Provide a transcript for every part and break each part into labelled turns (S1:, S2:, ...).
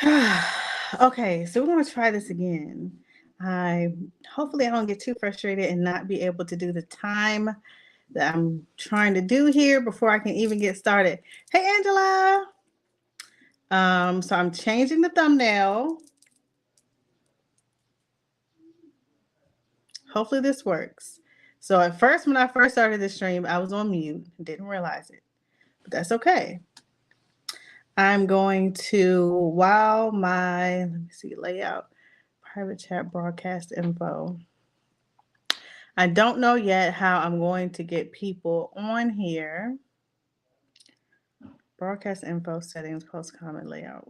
S1: Okay, so we're gonna try this again. I hopefully I don't get too frustrated and not be able to do the time that I'm trying to do here before I can even get started. Hey Angela. So I'm changing the thumbnail. Hopefully this works. So at first, when I first started the stream, I was on mute, didn't realize it, but that's okay. I'm going to, while my, let me see, layout, private chat broadcast info. I don't know yet how I'm going to get people on here. Broadcast info settings, post comment layout.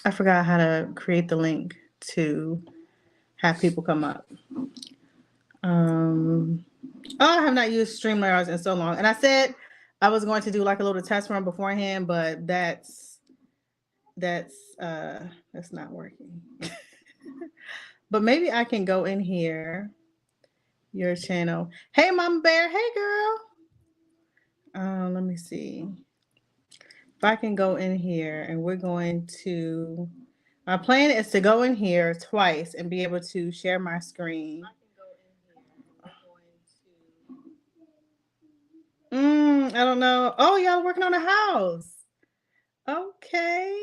S1: I forgot how to create the link to have people come up. I have not used StreamYards in so long. And I said I was going to do like a little test run beforehand, but that's not working. But maybe I can go in here, your channel. Hey Mama Bear, hey girl. Let me see. If I can go in here and we're going to, my plan is to go in here twice and be able to share my screen. I don't know. Oh, y'all working on a house. Okay.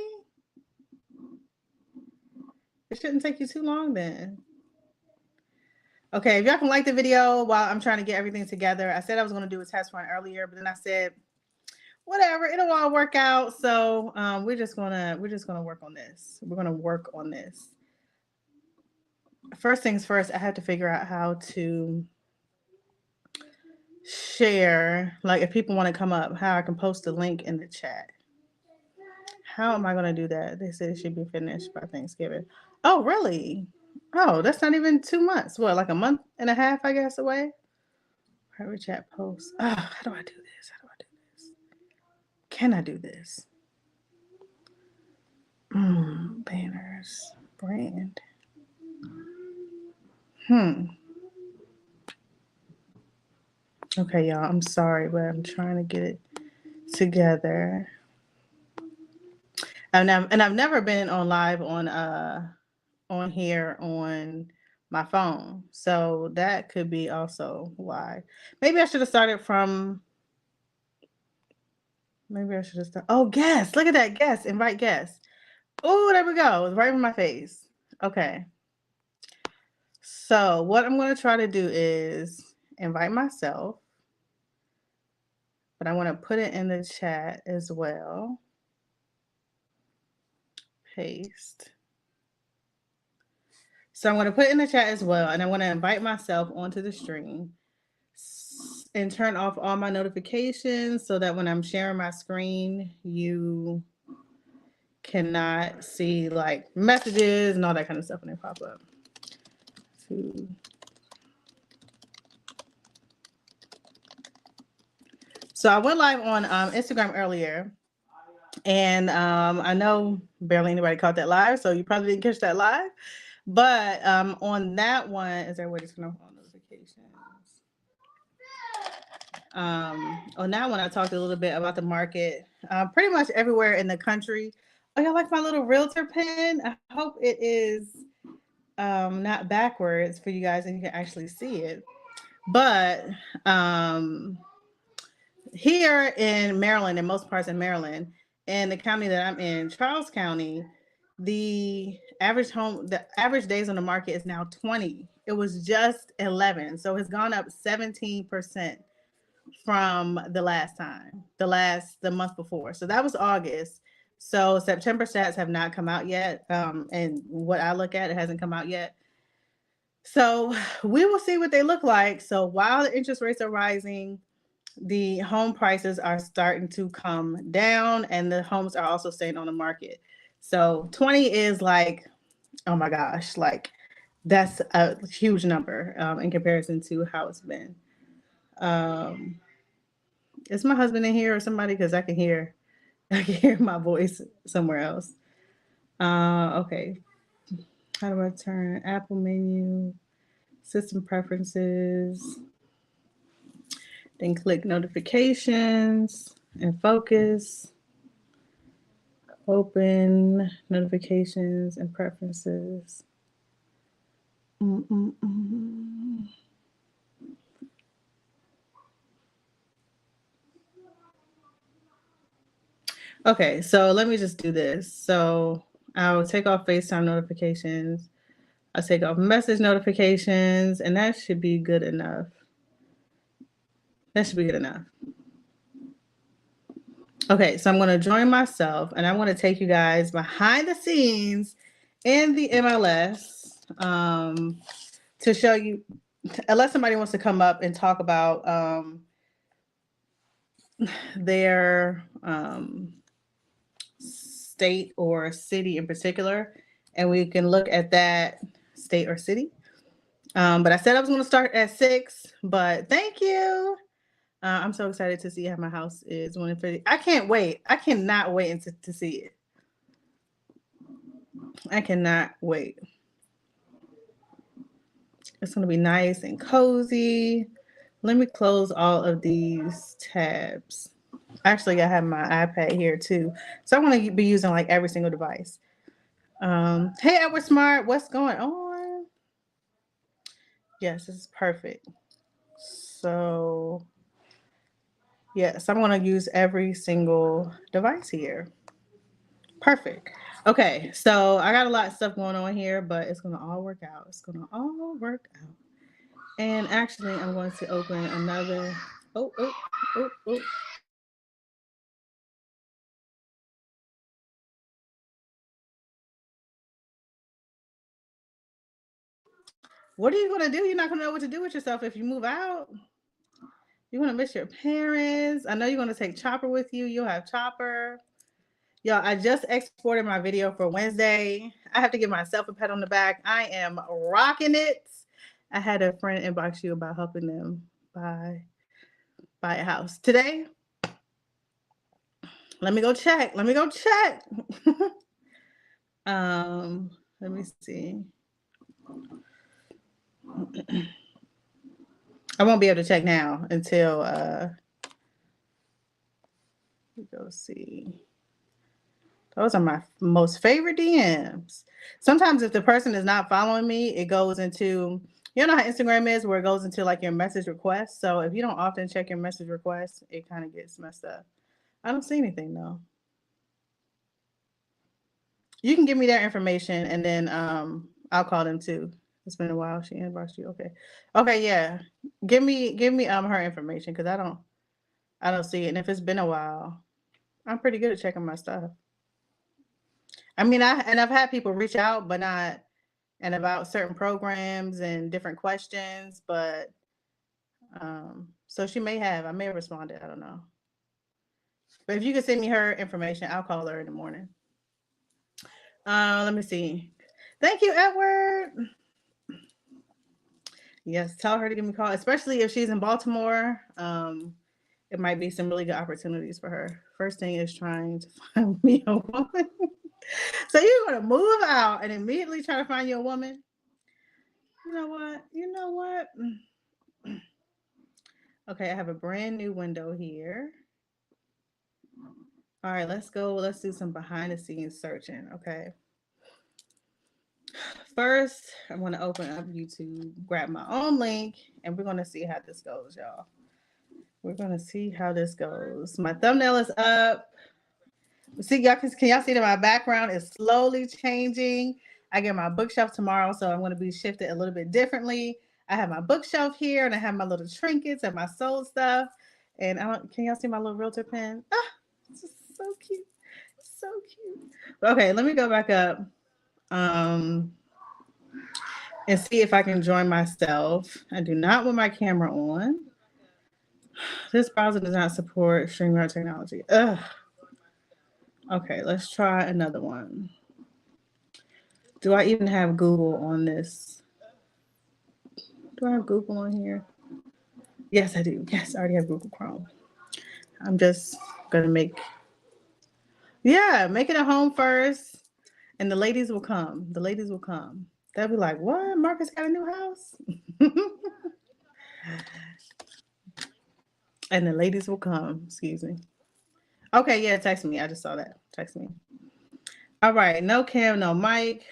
S1: It shouldn't take you too long then. Okay, if y'all can like the video while I'm trying to get everything together. I said I was going to do a test run earlier, but then I said, whatever, it'll all work out. So we're just gonna work on this. We're gonna work on this. First things first, I had to figure out how to share, like if people want to come up, how I can post a link in the chat. How am I going to do that? They said it should be finished by Thanksgiving. Oh, really? Oh, that's not even 2 months. What, like a month and a half, I guess, away? Private chat post. Oh, how do I do this? How do I do this? Can I do this? Banners. Brand. Okay, y'all. I'm sorry, but I'm trying to get it together. And I've never been on live on here on my phone. So that could be also why. Maybe I should have started from oh, guests. Look at that, guest. Invite guests. Oh, there we go. It's right in my face. Okay. So what I'm going to try to do is invite myself, but I want to put it in the chat as well. Paste. So I'm going to put it in the chat as well, and I want to invite myself onto the stream and turn off all my notifications so that when I'm sharing my screen, you cannot see like messages and all that kind of stuff when they pop up. So I went live on Instagram earlier, and I know barely anybody caught that live, so you probably didn't catch that live. But on that one, is there a way to turn off all notifications? On that one, I talked a little bit about the market, pretty much everywhere in the country. Oh, y'all like my little realtor pen? I hope it is not backwards for you guys and you can actually see it. But here in Maryland, in most parts of Maryland, in the county that I'm in, Charles County, the average days on the market is now 20. It was just 11, so it's gone up 17% from the last time, the month before. So that was August. So September stats have not come out yet, and what I look at, it hasn't come out yet. So we will see what they look like. So while the interest rates are rising, the home prices are starting to come down, and the homes are also staying on the market. So 20 is like, oh my gosh, like that's a huge number in comparison to how it's been. Is my husband in here or somebody? Because I can hear my voice somewhere else. Okay. How do I turn Apple menu, system preferences, then click notifications, and focus. Open notifications and preferences. Okay, so let me just do this. So I'll take off FaceTime notifications. I'll take off message notifications, and that should be good enough. That should be good enough. Okay, so I'm going to join myself, and I want to take you guys behind the scenes in the MLS to show you, unless somebody wants to come up and talk about their state or city in particular, and we can look at that state or city. But I said I was going to start at 6, but thank you. I'm so excited to see how my house is when it. I can't wait. I cannot wait to see it. I cannot wait. It's going to be nice and cozy. Let me close all of these tabs. Actually, I have my iPad here too. So I want to be using like every single device. Hey, Edward Smart, what's going on? Yes, this is perfect. So, yes, I'm going to use every single device here. Perfect. Okay, so I got a lot of stuff going on here, but it's going to all work out. It's going to all work out. And actually, I'm going to open another. Oh. What are you going to do? You're not going to know what to do with yourself if you move out. You're going to miss your parents. I know you're going to take Chopper with you. You'll have Chopper. Y'all, I just exported my video for Wednesday. I have to give myself a pat on the back. I am rocking it. I had a friend inbox you about helping them buy a house today. Let me go check. Let me see. I won't be able to check now until go see. Those are my most favorite DMs. Sometimes if the person is not following me, it goes into, you know how Instagram is where it goes into like your message requests. So if you don't often check your message requests, it kind of gets messed up. I don't see anything though. You can give me their information and then I'll call them too. It's been a while. She inboxed you. Okay, yeah. Give me her information because I don't see it. And if it's been a while, I'm pretty good at checking my stuff. I mean, I've had people reach out, but not and about certain programs and different questions, but so I may have responded. I don't know. But if you could send me her information, I'll call her in the morning. Let me see. Thank you, Edward. Yes, tell her to give me a call, especially if she's in Baltimore. It might be some really good opportunities for her. First thing is trying to find me a woman. So you're going to move out and immediately try to find you a woman? You know what? Okay, I have a brand new window here. All right, let's go. Let's do some behind the scenes searching. Okay. First, I'm going to open up YouTube, grab my own link, and we're going to see how this goes, y'all. We're going to see how this goes. My thumbnail is up. See, y'all can y'all see that my background is slowly changing? I get my bookshelf tomorrow, so I'm going to be shifted a little bit differently. I have my bookshelf here, and I have my little trinkets and my soul stuff. And can y'all see my little realtor pen? Ah, it's just so cute. So cute. Okay, let me go back up and see if I can join myself. I do not want my camera on. This browser does not support StreamYard technology. Ugh. Okay, let's try another one. Do I even have Google on this? Do I have Google on here? Yes, I do. Yes, I already have Google Chrome. I'm just going to make it a home first, and the ladies will come. The ladies will come. They'll be like, what? Marcus got a new house? And the ladies will come. Excuse me. Okay, yeah, text me. I just saw that. Text me. All right, no cam, no mic.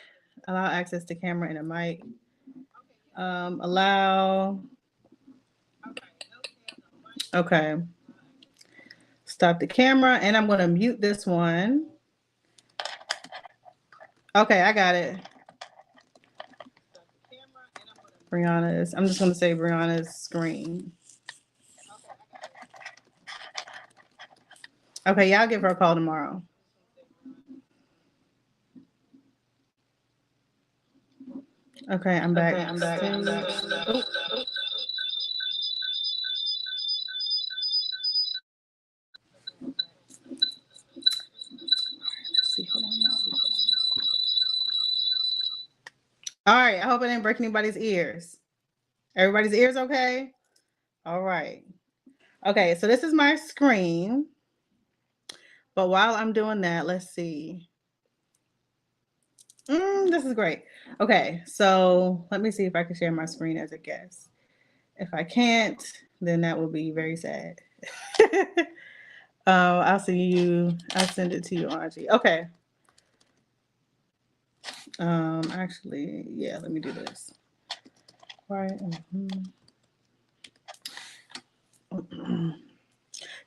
S1: Allow access to camera and a mic. Allow. Okay. Stop the camera, and I'm going to mute this one. Okay, I got it. Brianna's. I'm just going to say Brianna's screen. Okay, y'all give her a call tomorrow. Okay, I'm back. Oh. Let's see. Hold on, y'all. All right. I hope I didn't break anybody's ears. Everybody's ears okay? All right. Okay, so this is my screen. But while I'm doing that, let's see. This is great. Okay, so let me see if I can share my screen as a guest. If I can't, then that will be very sad. I'll send it to you, Auntie. Okay. Actually, yeah, let me do this. Right.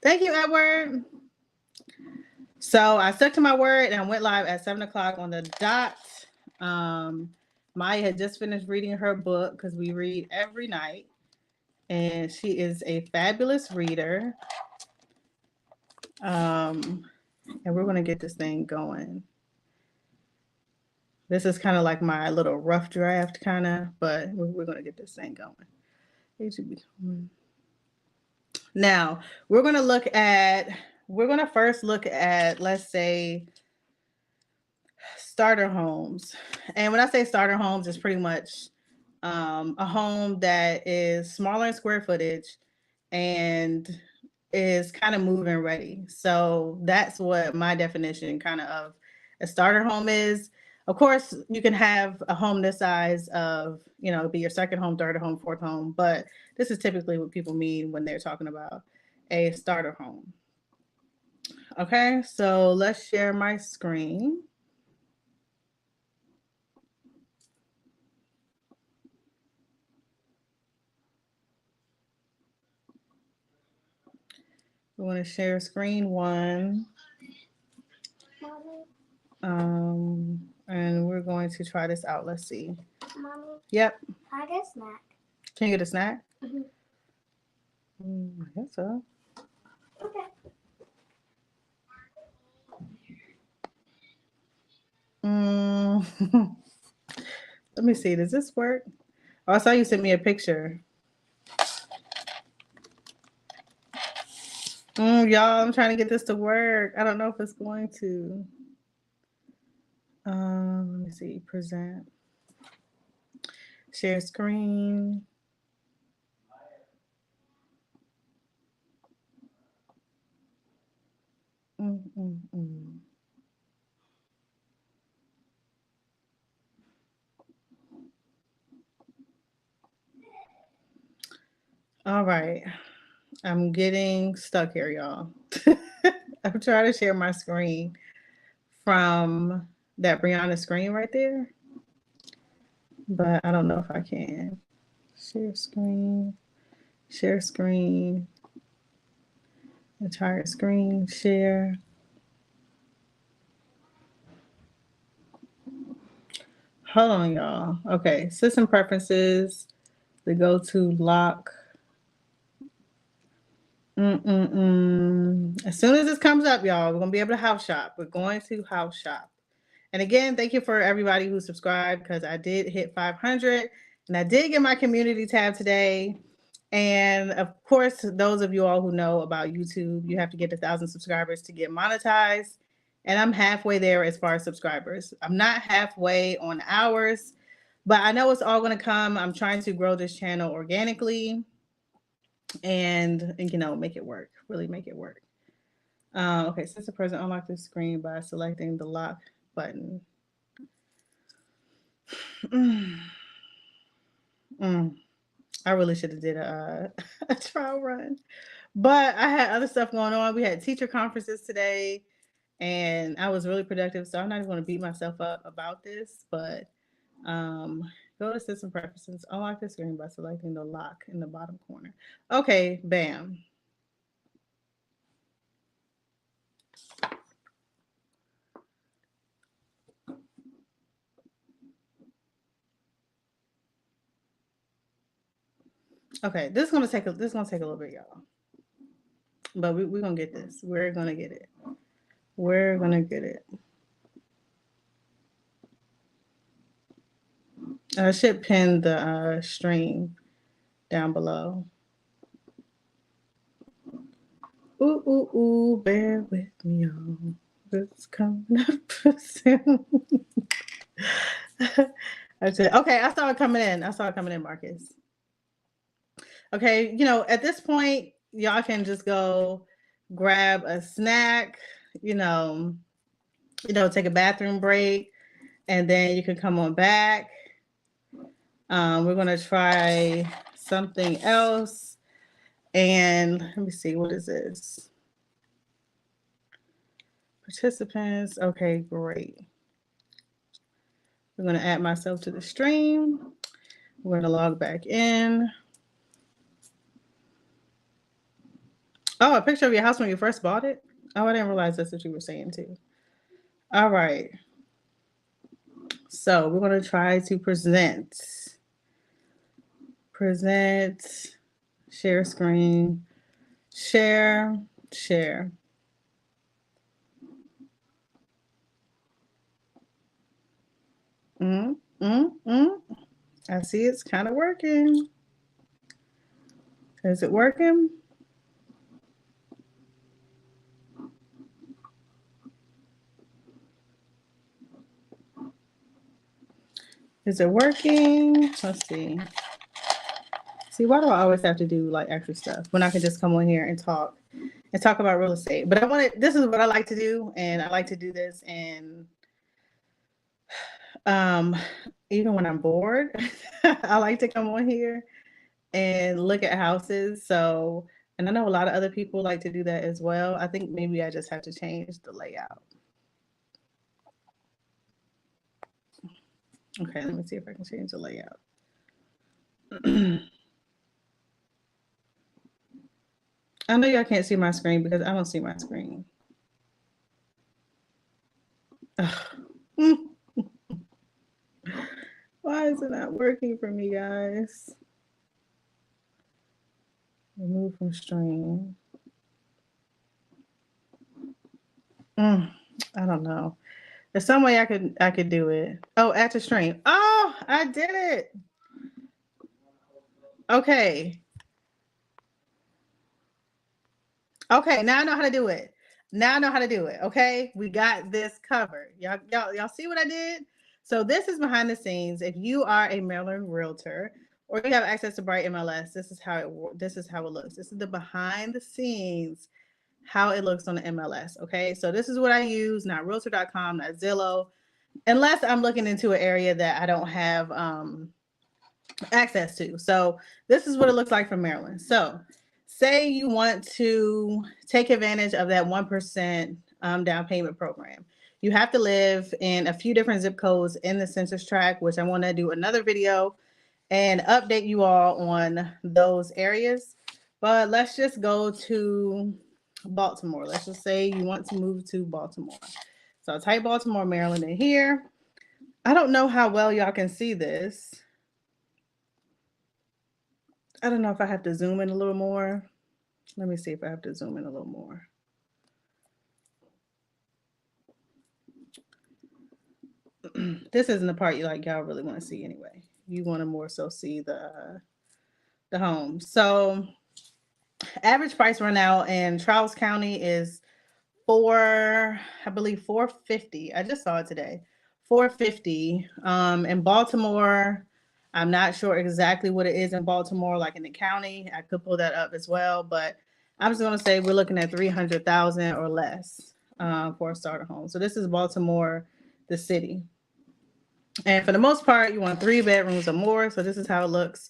S1: Thank you, Edward. So I stuck to my word and I went live at 7:00 on the dot. Maya had just finished reading her book because we read every night, and she is a fabulous reader. And we're going to get this thing going. This is kind of like my little rough draft, kind of, but we're going to get this thing going. Now, we're going to first look at, let's say, starter homes. And when I say starter homes, it's pretty much a home that is smaller in square footage and is kind of move-in ready. So that's what my definition kind of a starter home is. Of course, you can have a home this size of, be your second home, third home, fourth home, but this is typically what people mean when they're talking about a starter home. Okay, so let's share my screen. We want to share screen one. And we're going to try this out. Let's see.
S2: Mommy.
S1: Yep.
S2: Can I get a snack?
S1: Can you get a snack?
S2: Mm-hmm.
S1: I guess so.
S2: Okay.
S1: Let me see. Does this work? Oh, I saw you sent me a picture. Y'all, I'm trying to get this to work. I don't know if it's going to. Let me see. Present. Share screen. All right. I'm getting stuck here, y'all. I'm trying to share my screen from that Brianna screen right there, but I don't know if I can. Share screen, entire screen, share. Hold on, y'all. Okay, system preferences, the go-to lock. As soon as this comes up, y'all, we're going to be able to house shop. We're going to house shop. And again, thank you for everybody who subscribed because I did hit 500 and I did get my community tab today. And of course, those of you all who know about YouTube, you have to get 1,000 subscribers to get monetized. And I'm halfway there as far as subscribers. I'm not halfway on hours, but I know it's all going to come. I'm trying to grow this channel organically and make it work, really make it work. Okay, since the person unlock the screen by selecting the lock button. I really should have did a trial run, But I had other stuff going on. We had teacher conferences today, and I was really productive. So I'm not even going to beat myself up about this, but go to system preferences, unlock the screen by selecting the lock in the bottom corner. Okay, bam. Okay, this is gonna take a little bit, y'all. But we're gonna get this. We're gonna get it. We're gonna get it. I should pin the stream down below. Ooh, ooh, ooh, bear with me, y'all. It's coming up soon. Okay, I saw it coming in. Marcus. Okay, at this point, y'all can just go grab a snack, take a bathroom break, and then you can come on back. We're gonna try something else. And let me see, what is this? Participants. Okay, great. I'm gonna add myself to the stream. We're gonna log back in. Oh, a picture of your house when you first bought it? Oh, I didn't realize that's what you were saying too. All right. So we're gonna try to present, share screen, share. I see it's kind of working. Is it working? Is it working? Let's see. See, why do I always have to do like extra stuff when I can just come on here and talk about real estate? But this is what I like to do, and I like to do this, and even when I'm bored, I like to come on here and look at houses. So, and I know a lot of other people like to do that as well. I think maybe I just have to change the layout. Okay, let me see if I can change the layout. I know y'all can't see my screen because I don't see my screen. Why is it not working for me, guys? Remove from stream. I don't know. There's some way I could do it. Oh, add to stream. Oh, I did it. Okay. Okay, now I know how to do it. Okay, we got this covered. Y'all see what I did? So this is behind the scenes. If you are a Maryland realtor or you have access to Bright MLS, this is how it looks. This is the behind the scenes, how it looks on the MLS. Okay, so this is what I use, not realtor.com, not Zillow, unless I'm looking into an area that I don't have access to. So this is what it looks like from Maryland. So say you want to take advantage of that 1% down payment program. You have to live in a few different zip codes in the census tract, which I want to do another video and update you all on those areas. But let's just go to Baltimore. Let's just say you want to move to Baltimore. So I'll type Baltimore, Maryland in here. I don't know how well y'all can see this. I don't know if I have to zoom in a little more. Let me see if I have to zoom in a little more. This isn't the part y'all really want to see anyway. You want to more so see the home. So average price right now in Charles County is $450. I just saw it today. $450. In Baltimore, I'm not sure exactly what it is in Baltimore, like in the county. I could pull that up as well, but I'm just going to say we're looking at $300,000 or less for a starter home. So this is Baltimore, the city. And for the most part, you want 3 bedrooms or more. So this is how it looks.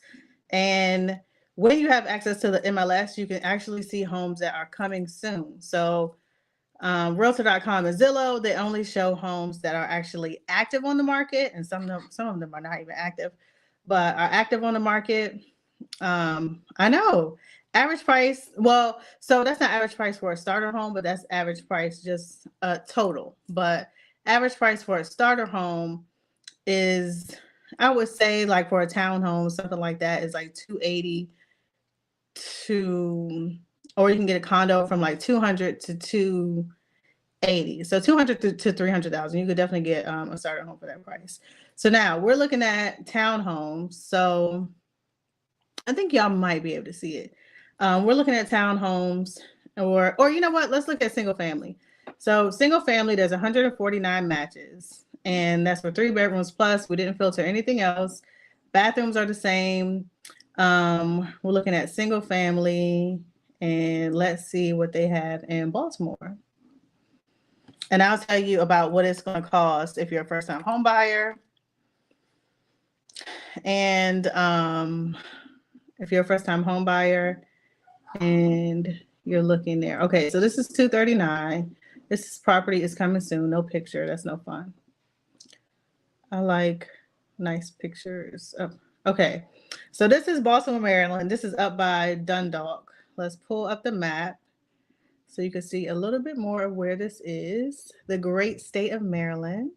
S1: And when you have access to the MLS, you can actually see homes that are coming soon. So Realtor.com and Zillow, they only show homes that are actually active on the market, and some of them are not even active, but are active on the market. I know. Average price, well, so that's not average price for a starter home, but that's average price just total. But average price for a starter home is, I would say, like for a townhome, something like that is like 280 to, or you can get a condo from like 200 to 280. So 200 to 300,000. You could definitely get a starter home for that price. So now we're looking at townhomes. So I think y'all might be able to see it. We're looking at townhomes, or you know what? Let's look at single family. So single family, there's 149 matches, and that's for 3 bedrooms plus. We didn't filter anything else. Bathrooms are the same. We're looking at single family, and let's see what they have in Baltimore. And I'll tell you about what it's going to cost if you're a first-time home buyer. And if you're a first-time home buyer and you're looking there. Okay, so this is 239. This property is coming soon. No picture. That's no fun. I like nice pictures. Oh, okay, so this is Baltimore, Maryland. This is up by Dundalk. Let's pull up the map so you can see a little bit more of where this is. The great state of Maryland.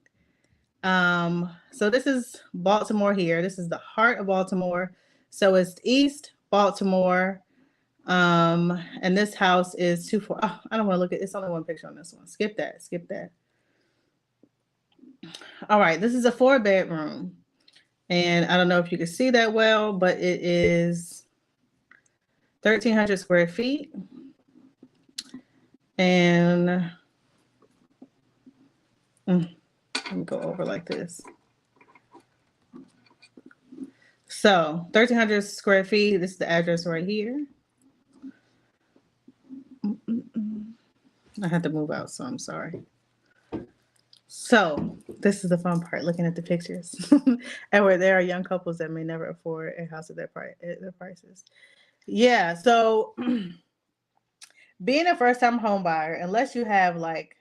S1: So this is Baltimore here. This is the heart of Baltimore. So it's East Baltimore. And this house is 24. Oh, I don't want to look at it's only one picture on this one. Skip that. Skip that. All right, this is a 4-bedroom. And I don't know if you can see that well, but it is 1,300 square feet. And let me go over like this. So 1,300 square feet. This is the address right here. I had to move out, so I'm sorry. So this is the fun part, looking at the pictures. And where there are young couples that may never afford a house at their prices. Yeah, so being a first-time home buyer, unless you have like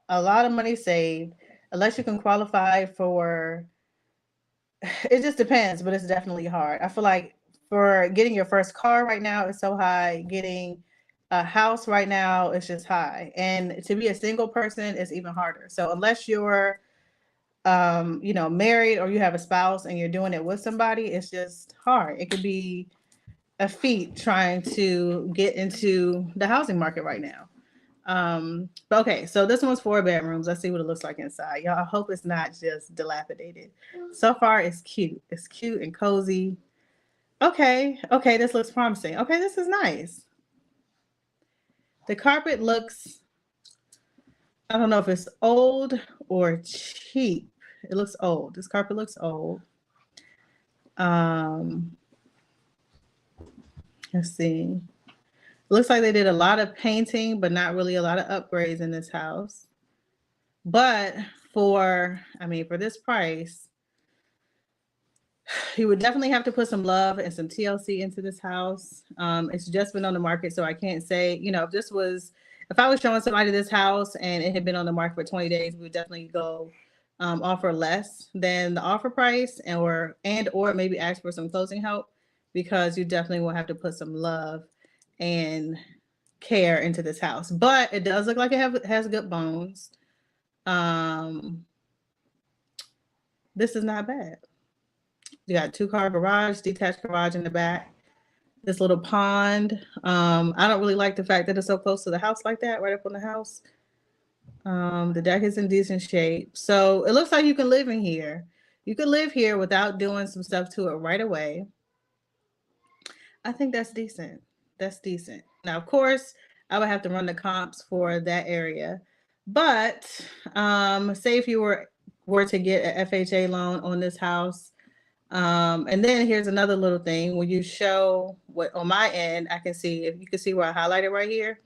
S1: a lot of money saved, unless you can qualify for, it just depends, but it's definitely hard. I feel like for getting your first car right now is so high. Getting a house right now is just high. And to be a single person is even harder. So unless you're, married or you have a spouse and you're doing it with somebody, it's just hard. It could be a feat trying to get into the housing market right now. But okay, so this one's 4 bedrooms. Let's see what it looks like inside. Y'all, I hope it's not just dilapidated. So far, it's cute. It's cute and cozy. Okay, this looks promising. Okay, this is nice. The carpet looks, I don't know if it's old or cheap. It looks old. This carpet looks old. Let's see. Looks like they did a lot of painting, but not really a lot of upgrades in this house. But for this price, you would definitely have to put some love and some TLC into this house. It's just been on the market, so I can't say, if I was showing somebody this house and it had been on the market for 20 days, we would definitely go offer less than the offer price or maybe ask for some closing help, because you definitely will have to put some love and care into this house. But it does look like it has good bones. This is not bad. You got 2-car garage, detached garage in the back. This little pond. I don't really like the fact that it's so close to the house like that, right up on the house. The deck is in decent shape. So it looks like you can live in here. You can live here without doing some stuff to it right away. I think that's decent. That's decent. Now, of course, I would have to run the comps for that area. But say if you were to get an FHA loan on this house, and then here's another little thing. When you show what on my end, I can see, if you can see where I highlighted right here,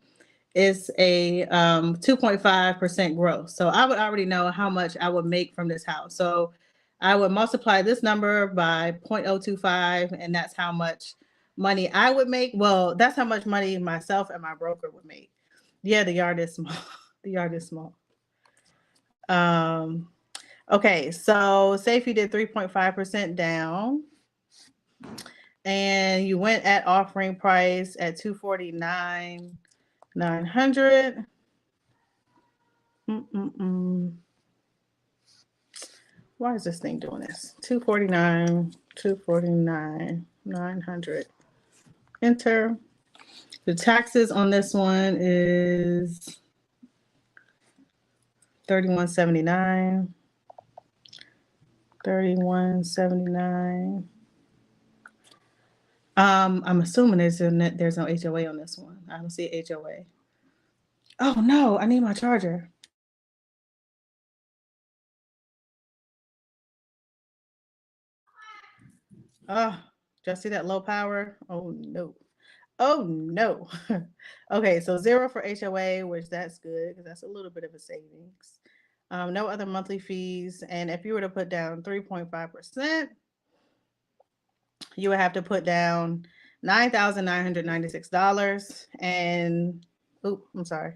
S1: is a 2.5% growth. So I would already know how much I would make from this house. So I would multiply this number by 0.025, and that's how much money I would make. Well, that's how much money myself and my broker would make. Yeah, the yard is small. The yard is small. Um, okay, so say if you did 3.5% down and you went at offering price at 249,900. Why is this thing doing this? 249,900. Enter. The taxes on this one is 3179. 3179. I'm assuming there's no HOA on this one. I don't see HOA. Oh no, I need my charger. Oh, just see that low power? Oh no. Oh no. Okay, so 0 for HOA, which that's good because that's a little bit of a savings. No other monthly fees. And if you were to put down 3.5%, you would have to put down $9,996 and I'm sorry.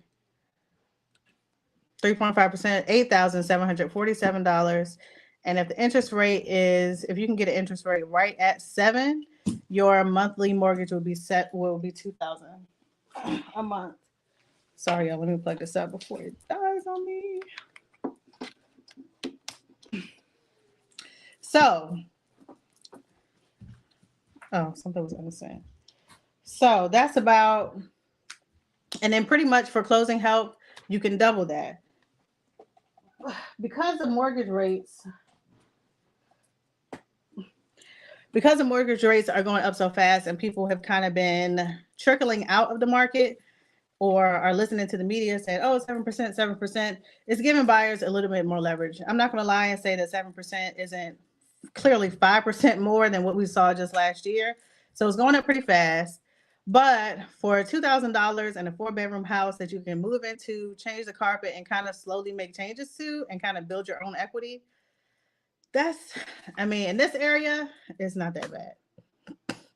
S1: 3.5%, $8,747. And if the interest rate is, if you can get an interest rate right at 7, your monthly mortgage will be $2,000 a month. Sorry, y'all. Let me plug this up before it dies on me. So, something was going to say. So that's about, and then pretty much for closing help, you can double that. Because the mortgage rates are going up so fast and people have kind of been trickling out of the market or are listening to the media saying, oh, 7%, 7%, it's giving buyers a little bit more leverage. I'm not going to lie and say that 7% isn't clearly 5% more than what we saw just last year. So it's going up pretty fast. But for $2,000 and a 4-bedroom house that you can move into, change the carpet, and kind of slowly make changes to and kind of build your own equity, in this area, it's not that bad.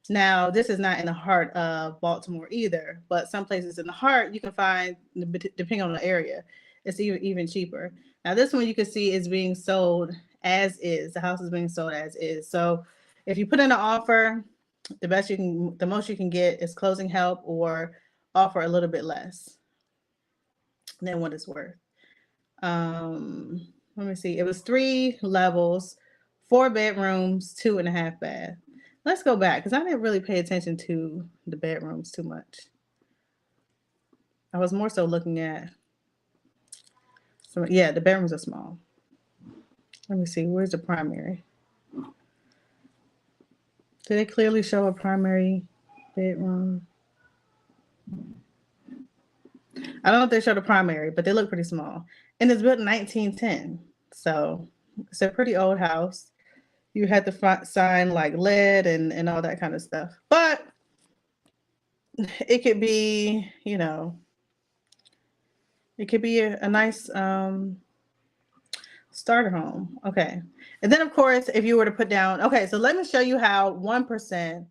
S1: Now, this is not in the heart of Baltimore either, but some places in the heart you can find, depending on the area, it's even cheaper. Now, this one you can see is being sold as is. The house is being sold as is. So if you put in an offer, the most you can get is closing help or offer a little bit less than what it's worth. Let me see. It was 3 levels, 4 bedrooms, 2.5 bath. Let's go back because I didn't really pay attention to the bedrooms too much. I was more so looking at, the bedrooms are small. Let me see. Where's the primary? Did it clearly show a primary bedroom? I don't know if they showed a primary, but they look pretty small. And it's built in 1910. So it's a pretty old house. You had to sign like lead and all that kind of stuff. But it could be, it could be a nice starter home. Okay. And then, of course, if you were to put down, okay, so let me show you how 1%,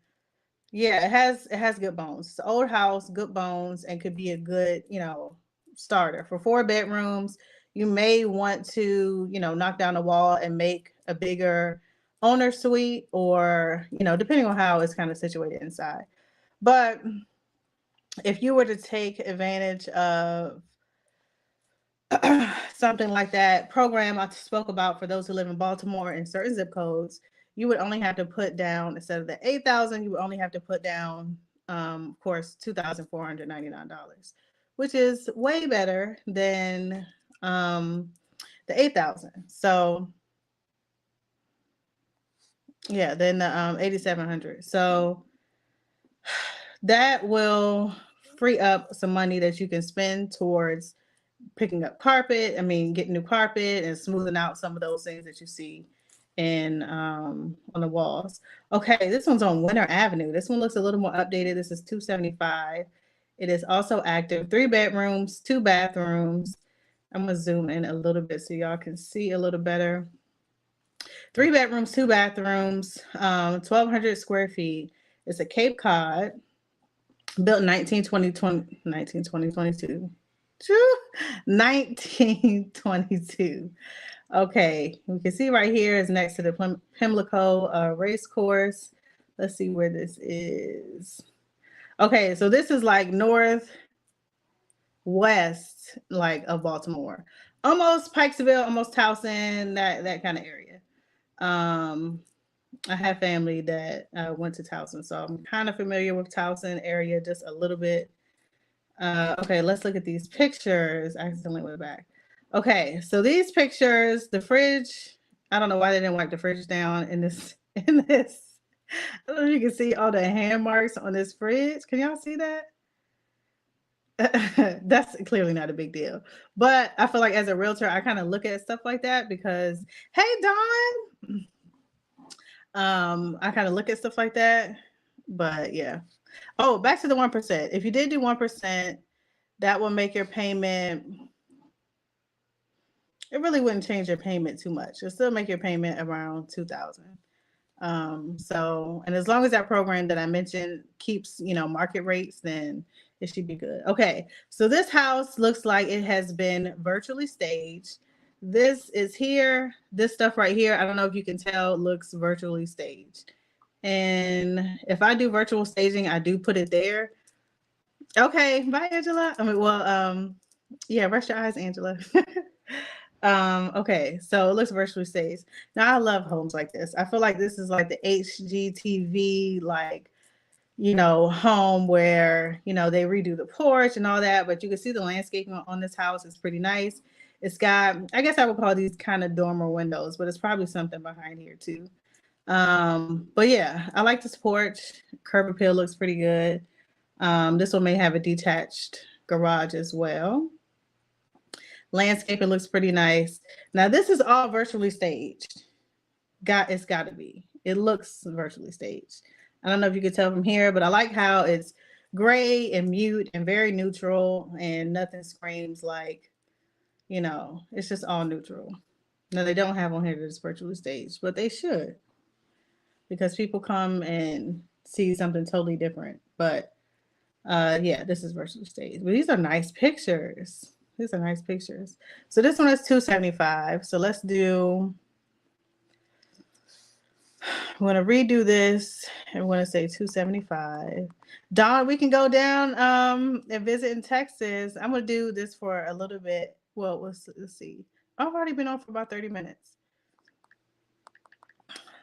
S1: it has good bones. It's an old house, good bones, and could be a good, starter. For 4 bedrooms, you may want to, knock down a wall and make a bigger owner suite or, depending on how it's kind of situated inside. But if you were to take advantage of something like that program I spoke about for those who live in Baltimore in certain zip codes, you would only have to put down, instead of the $8,000, you would only have to put down, of course, $2,499, which is way better than the $8,000. So yeah, then the $8,700. So that will free up some money that you can spend towards picking up carpet. Getting new carpet and smoothing out some of those things that you see in on the walls. Okay, this one's on Winter Avenue. This one looks a little more updated. This is $275. It is also active. 3 bedrooms, 2 bathrooms. I'm gonna zoom in a little bit so y'all can see a little better. 3 bedrooms, 2 bathrooms, 1,200 square feet. It's a Cape Cod, built in 1922. 1922. Okay, we can see right here is next to the Pimlico race course. Let's see where this is. Okay, so this is like northwest, like of Baltimore, almost Pikesville, almost Towson, that kind of area. I have family that went to Towson, so I'm kind of familiar with Towson area just a little bit. Okay, let's look at these pictures. I accidentally went back. Okay, so these pictures, the fridge, I don't know why they didn't wipe the fridge down in this. I don't know if you can see all the hand marks on this fridge. Can y'all see that? That's clearly not a big deal. But I feel like as a realtor, I kind of look at stuff like that because, hey, Dawn. I kind of look at stuff like that. But yeah. Oh, back to the 1%. If you did do 1%, that will make your payment. It really wouldn't change your payment too much. It'll still make your payment around $2,000. So, and as long as that program that I mentioned keeps, market rates, then it should be good. Okay, so this house looks like it has been virtually staged. This is here. This stuff right here, I don't know if you can tell, looks virtually staged. And if I do virtual staging, I do put it there. Okay, bye, Angela. Yeah, rest your eyes, Angela. Okay, so it looks virtually staged. Now I love homes like this. I feel like this is like the HGTV, like, home where, they redo the porch and all that, but you can see the landscaping on this house is pretty nice. It's got, I guess I would call these kind of dormer windows, but it's probably something behind here too. But yeah, I like this porch. Curb appeal looks pretty good. This one may have a detached garage as well. Landscaping looks pretty nice. Now this is all virtually staged. It's got to be. It looks virtually staged. I don't know if you can tell from here, but I like how it's gray and mute and very neutral, and nothing screams like, it's just all neutral. No, they don't have on here that it's virtually staged, but they should, because people come and see something totally different. But yeah, this is virtually staged. But these are nice pictures. These are nice pictures. So this one is $275. So let's do. I'm going to redo this. I'm going to say $275. Dawn, we can go down and visit in Texas. I'm going to do this for a little bit. Well, let's see. I've already been on for about 30 minutes.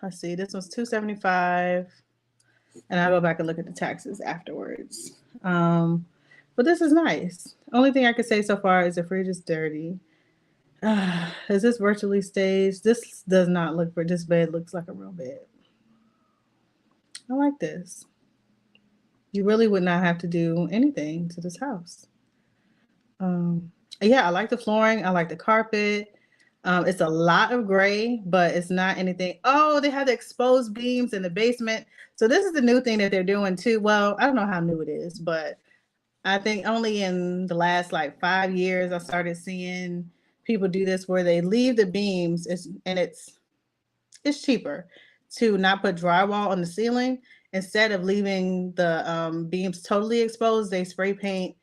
S1: Let's see. This one's $275. And I'll go back and look at the taxes afterwards. But this is nice. Only thing I could say so far is the fridge is dirty. Is this virtually staged? This does not look, this bed looks like a real bed. I like this. You really would not have to do anything to this house. Yeah, I like the flooring. I like the carpet. It's a lot of gray, but it's not anything. Oh, they have the exposed beams in the basement. So this is the new thing that they're doing too. Well, I don't know how new it is, but I think only in the last like 5 years, I started seeing people do this where they leave the beams and it's cheaper to not put drywall on the ceiling. Instead of leaving the beams totally exposed, they spray paint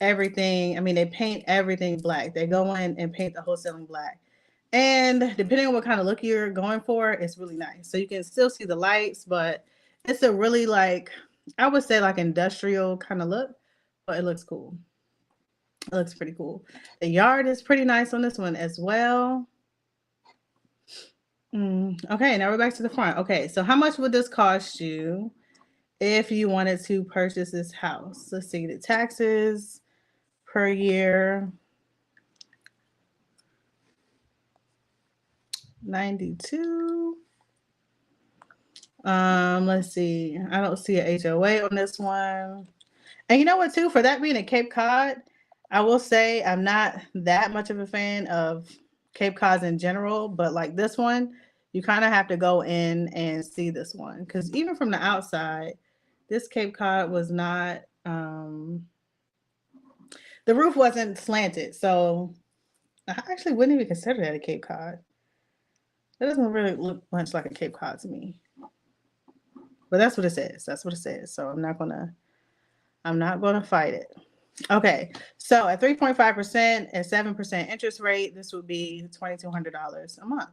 S1: everything. I mean, they paint everything black. They go in and paint the whole ceiling black. And depending on what kind of look you're going for, it's really nice. So you can still see the lights, but it's a really like, I would say like industrial kind of look, but it looks cool. It looks pretty cool. The yard is pretty nice on this one as well. Okay, now we're back to the front. Okay, so how much would this cost you if you wanted to purchase this house? Let's see, the taxes per year. 92. Let's see. I don't see an HOA on this one. And you know what, too? For that being a Cape Cod, I will say I'm not that much of a fan of Cape Cods in general, but like this one, you kind of have to go in and see this one. Because even from the outside, this Cape Cod was not, the roof wasn't slanted. So I actually wouldn't even consider that a Cape Cod. That doesn't really look much like a Cape Cod to me. But that's what it says. That's what it says. So I'm not gonna fight it. Okay. So at 3.5% and 7% interest rate, this would be $2,200 a month.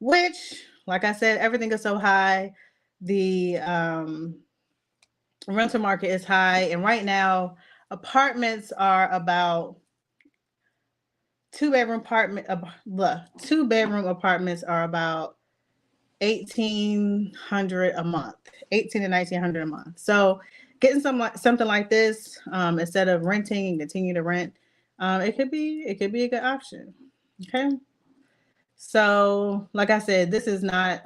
S1: Which, like I said, everything is so high. The rental market is high, and right now apartments are about two-bedroom apartments are about 1,800 a month, 18 to 1,900 a month. So getting something like this, instead of renting and continue to rent, it could be a good option. Okay. So like I said, this is not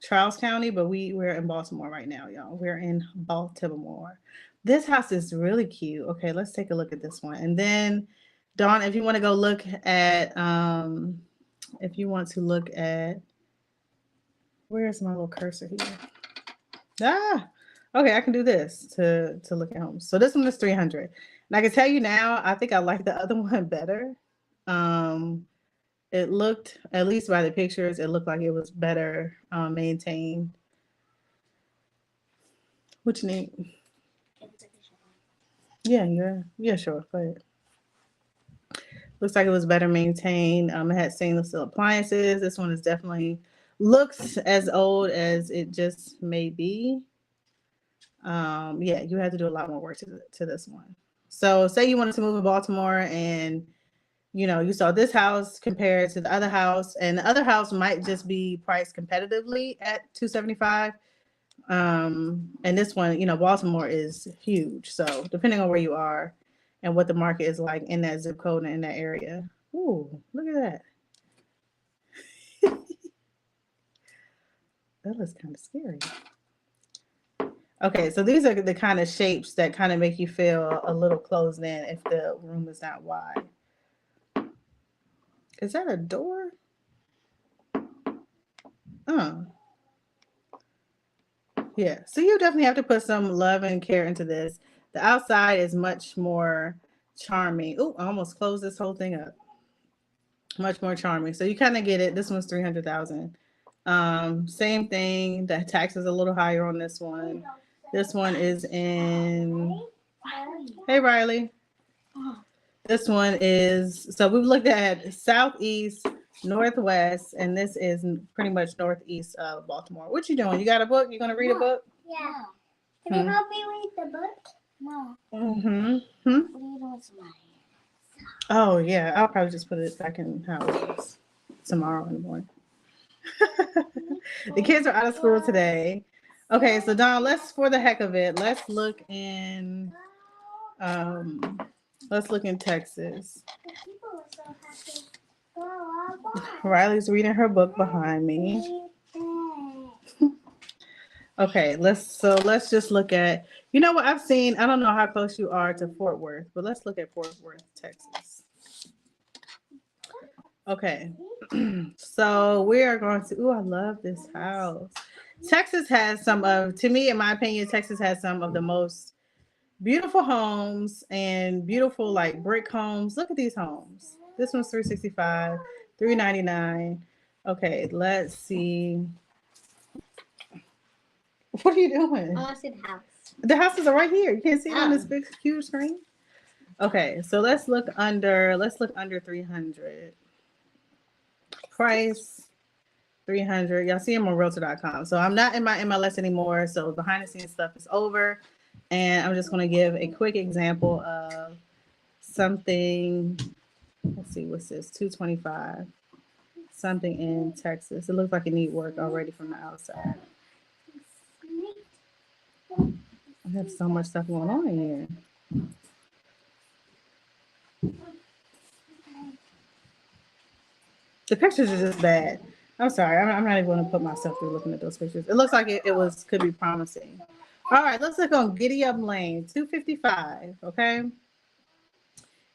S1: Charles County, but we're in Baltimore right now, y'all. We're in Baltimore. This house is really cute. Okay, let's take a look at this one. And then Dawn, if you want to go look at where's my little cursor here? Okay, I can do this to look at homes. So this one is 300. And I can tell you now, I think I like the other one better. It looked, at least by the pictures, it looked like it was better maintained. What you need? Yeah, sure. Go ahead. Looks like it was better maintained. It had stainless steel appliances. This one is definitely looks as old as it just may be. Yeah, you had to do a lot more work to this one. So say you wanted to move in Baltimore and you saw this house compared to the other house, and the other house might just be priced competitively at $275. And this one, Baltimore is huge. So depending on where you are and what the market is like in that zip code and in that area. Ooh, look at that. That looks kind of scary. Okay, so these are the kind of shapes that kind of make you feel a little closed in if the room is not wide. Is that a door? Yeah, so you definitely have to put some love and care into this. The outside is much more charming. Oh, I almost closed this whole thing up. Much more charming. So you kind of get it. This one's 300,000. Same thing. The tax is a little higher on this one. This one is in. Hey, Riley. This one is. So we've looked at southeast, northwest, and this is pretty much northeast of Baltimore. What you doing? You got a book? You gonna read a book?
S2: Yeah. Can you help me read the book? No.
S1: Mm-hmm. Oh yeah, I'll probably just put it back in how it was tomorrow in the morning. The kids are out of school today. Okay, so Don, for the heck of it, let's look in Texas. Riley's reading her book behind me. Okay, let's just look at, what I've seen. I don't know how close you are to Fort Worth, but let's look at Fort Worth, Texas. Okay, so we are going to, I love this house. Texas has to me, in my opinion, Texas has some of the most beautiful homes and beautiful like brick homes. Look at these homes. This one's $365, $399. Okay, let's see. What are you doing?
S2: I want to see the house.
S1: The houses are right here. You can't see it on this big, huge screen. Okay, so let's look under 300. Price 300. Y'all see them on Realtor.com. So I'm not in my MLS anymore. So behind the scenes stuff is over. And I'm just going to give a quick example of something. Let's see, what's this? 225. Something in Texas. It looks like it needs work already from the outside. I have so much stuff going on in here. The pictures are just bad. I'm sorry. I'm not even going to put myself through looking at those pictures. It looks like it could be promising. All right, let's look on Giddy Up Lane, 255. Okay.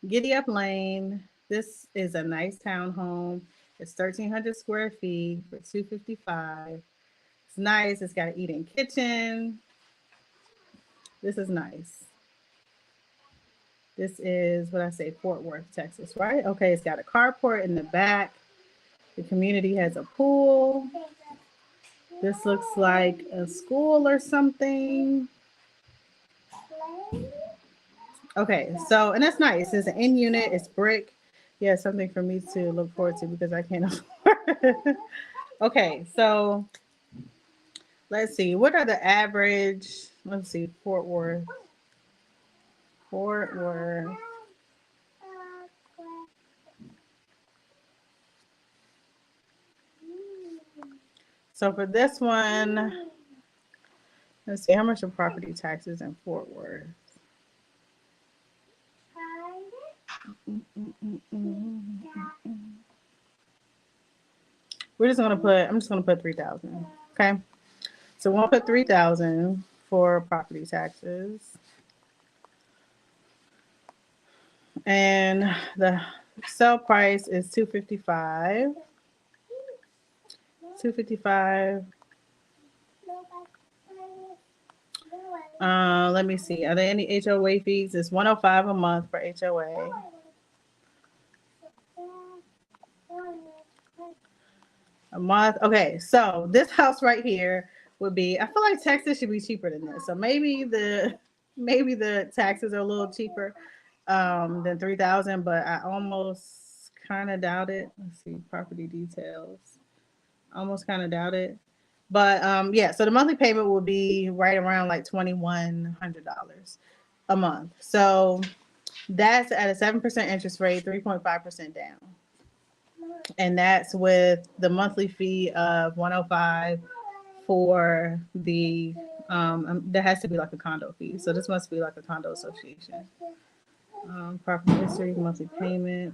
S1: Giddy Up Lane. This is a nice townhome. It's 1,300 square feet for $255. It's nice. It's got an eat-in kitchen. This is nice. This is what I say, Fort Worth, Texas, right? Okay, it's got a carport in the back. The community has a pool. This looks like a school or something. Okay, so, and that's nice. It's an in unit, it's brick. Yeah, something for me to look forward to because I can't afford it. Okay, so let's see. What are the average? Let's see, Fort Worth. Fort Worth. So for this one, let's see, how much are property taxes in Fort Worth? I'm just gonna put 3,000. Okay. So we'll put 3,000 for property taxes. And the sell price is 255. 255. Let me see. Are there any HOA fees? It's 105 a month for HOA. A month. Okay, so this house right here would be, I feel like Texas should be cheaper than this. So maybe the taxes are a little cheaper than 3,000, but I almost kind of doubt it. Let's see, property details. Almost kind of doubt it. But yeah, so the monthly payment will be right around like $2,100 a month. So that's at a 7% interest rate, 3.5% down. And that's with the monthly fee of 105 for the there has to be like a condo fee. So this must be like a condo association. Property history, monthly payment.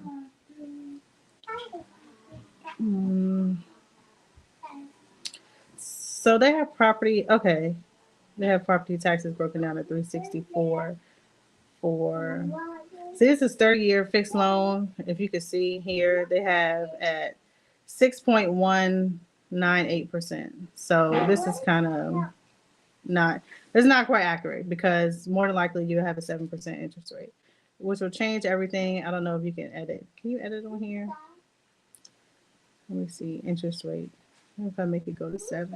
S1: So they have property, okay. They have property taxes broken down at 364 for, see, this is 30-year fixed loan. If you could see here, they have at 6.198%. So this is kind of it's not quite accurate because more than likely you have a 7% interest rate, which will change everything. I don't know if you can edit. Can you edit on here? Let me see, interest rate. If I make it go to 7.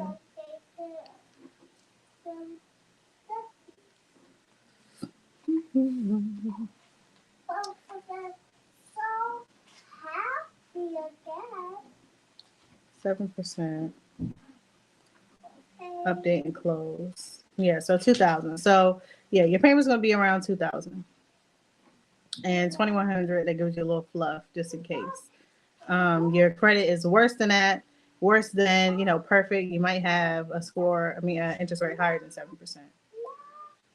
S1: Mm-hmm. 7%. Update and close. Yeah, so 2,000. So yeah, your payment's gonna be around 2,000. And 2,100, that gives you a little fluff just in case. Your credit is worse than that, worse than perfect. You might have interest rate higher than 7%.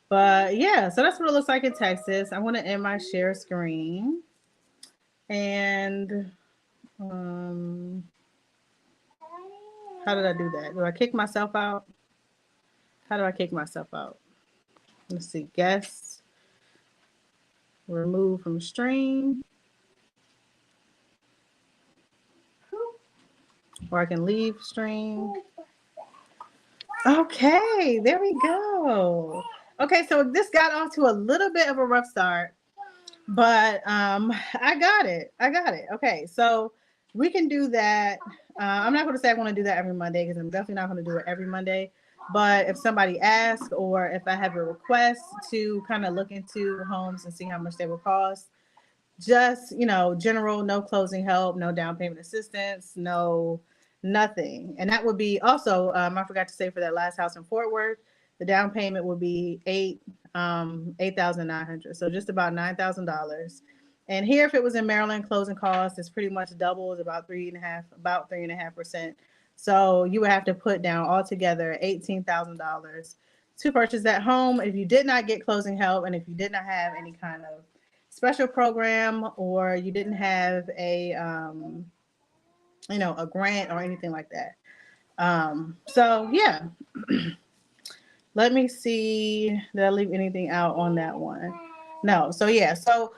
S1: But yeah, so that's what it looks like in Texas. I want to end my share screen. And how did I do that? Do I kick myself out? How do I kick myself out? Let's see, guest, remove from stream. Or I can leave stream. Okay, there we go. Okay, so this got off to a little bit of a rough start, but I got it. Okay, so we can do that. I'm not going to say I want to do that every Monday because I'm definitely not going to do it every Monday. But if somebody asks or if I have a request to kind of look into homes and see how much they will cost, just, general, no closing help, no down payment assistance, no nothing. And that would be also, I forgot to say for that last house in Fort Worth, the down payment would be $8,900. So just about $9,000. And here, if it was in Maryland, closing costs is pretty much double, is about 3.5%. So you would have to put down altogether $18,000 to purchase that home if you did not get closing help and if you did not have any kind of special program or you didn't have a grant or anything like that. So yeah. Let me see, did I leave anything out on that one? No. So yeah, so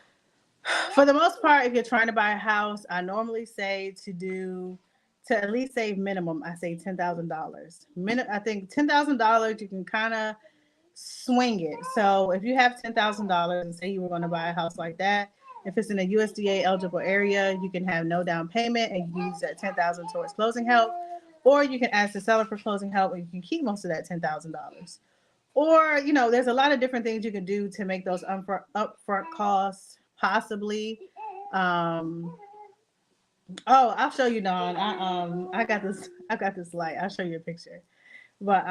S1: for the most part, if you're trying to buy a house, I normally say to at least save minimum, I say $10,000. I think $10,000 you can kind of swing it. So if you have $10,000 and say you were going to buy a house like that, if it's in a USDA eligible area, you can have no down payment and use that $10,000 towards closing help. or you can ask the seller for closing help and you can keep most of that $10,000. Or, there's a lot of different things you can do to make those upfront costs possibly. Oh, I'll show you, Dawn. I got this light. I'll show you a picture. But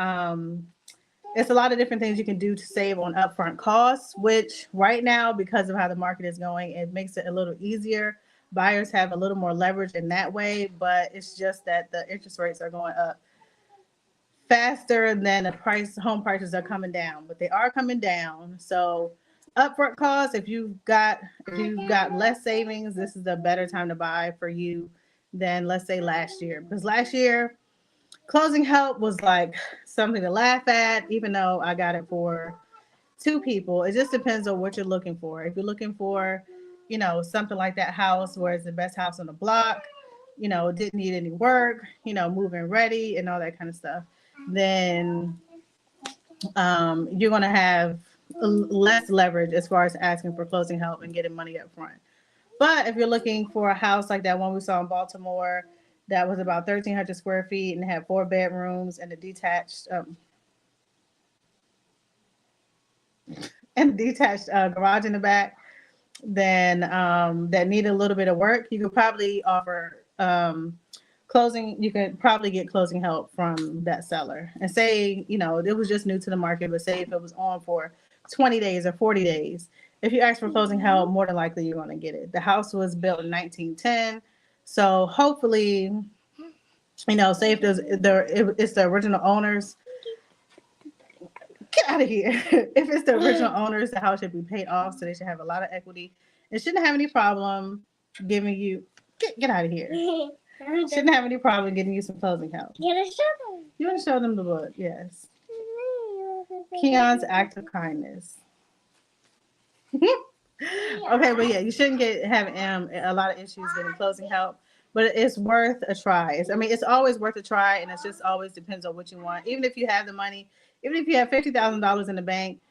S1: it's a lot of different things you can do to save on upfront costs, which right now, because of how the market is going, it makes it a little easier. Buyers have a little more leverage in that way, but it's just that the interest rates are going up faster than home prices are coming down, but they are coming down. So upfront costs, if you've got less savings, this is a better time to buy for you than, let's say, last year. Because last year, closing help was like something to laugh at, even though I got it for 2 people. It just depends on what you're looking for. If you're looking for, something like that house where it's the best house on the block, didn't need any work, move-in ready and all that kind of stuff, then you're going to have less leverage as far as asking for closing help and getting money up front. But if you're looking for a house like that one we saw in Baltimore, that was about 1,300 square feet and had 4 bedrooms and a detached garage in the back, then that need a little bit of work, you could probably offer closing. You could probably get closing help from that seller. And say, it was just new to the market, but say if it was on for 20 days or 40 days, if you ask for closing help, more than likely you're going to get it. The house was built in 1910, so hopefully, say if it's the original owners. Get out of here. If it's the original owners, the house should be paid off, so they should have a lot of equity. It shouldn't have any problem giving you get out of here. Shouldn't have any problem getting you some closing help. You want to show them the book? Yes. Keon's Act of Kindness. Okay, but yeah, you shouldn't have a lot of issues getting closing help, but it's worth a try. It's always worth a try, and it just always depends on what you want. Even if you have the money, even if you have $50,000 in the bank,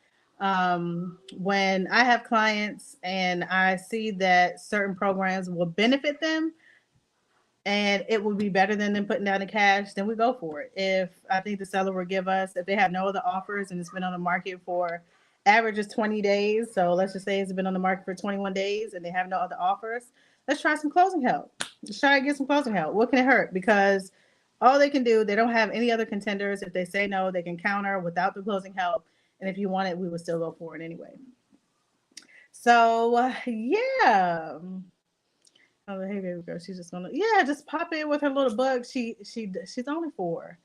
S1: when I have clients and I see that certain programs will benefit them and it will be better than them putting down the cash, then we go for it. If I think the seller will give us, if they have no other offers and it's been on the market for average is 20 days. So let's just say it's been on the market for 21 days and they have no other offers. Let's try some closing help. Let's try to get some closing help. What can it hurt? Because all they can do, they don't have any other contenders. If they say no, they can counter without the closing help. And if you want it, we would still go for it anyway. So, yeah. Oh, hey, baby girl. She's just gonna, just pop in with her little bug. She's only 4,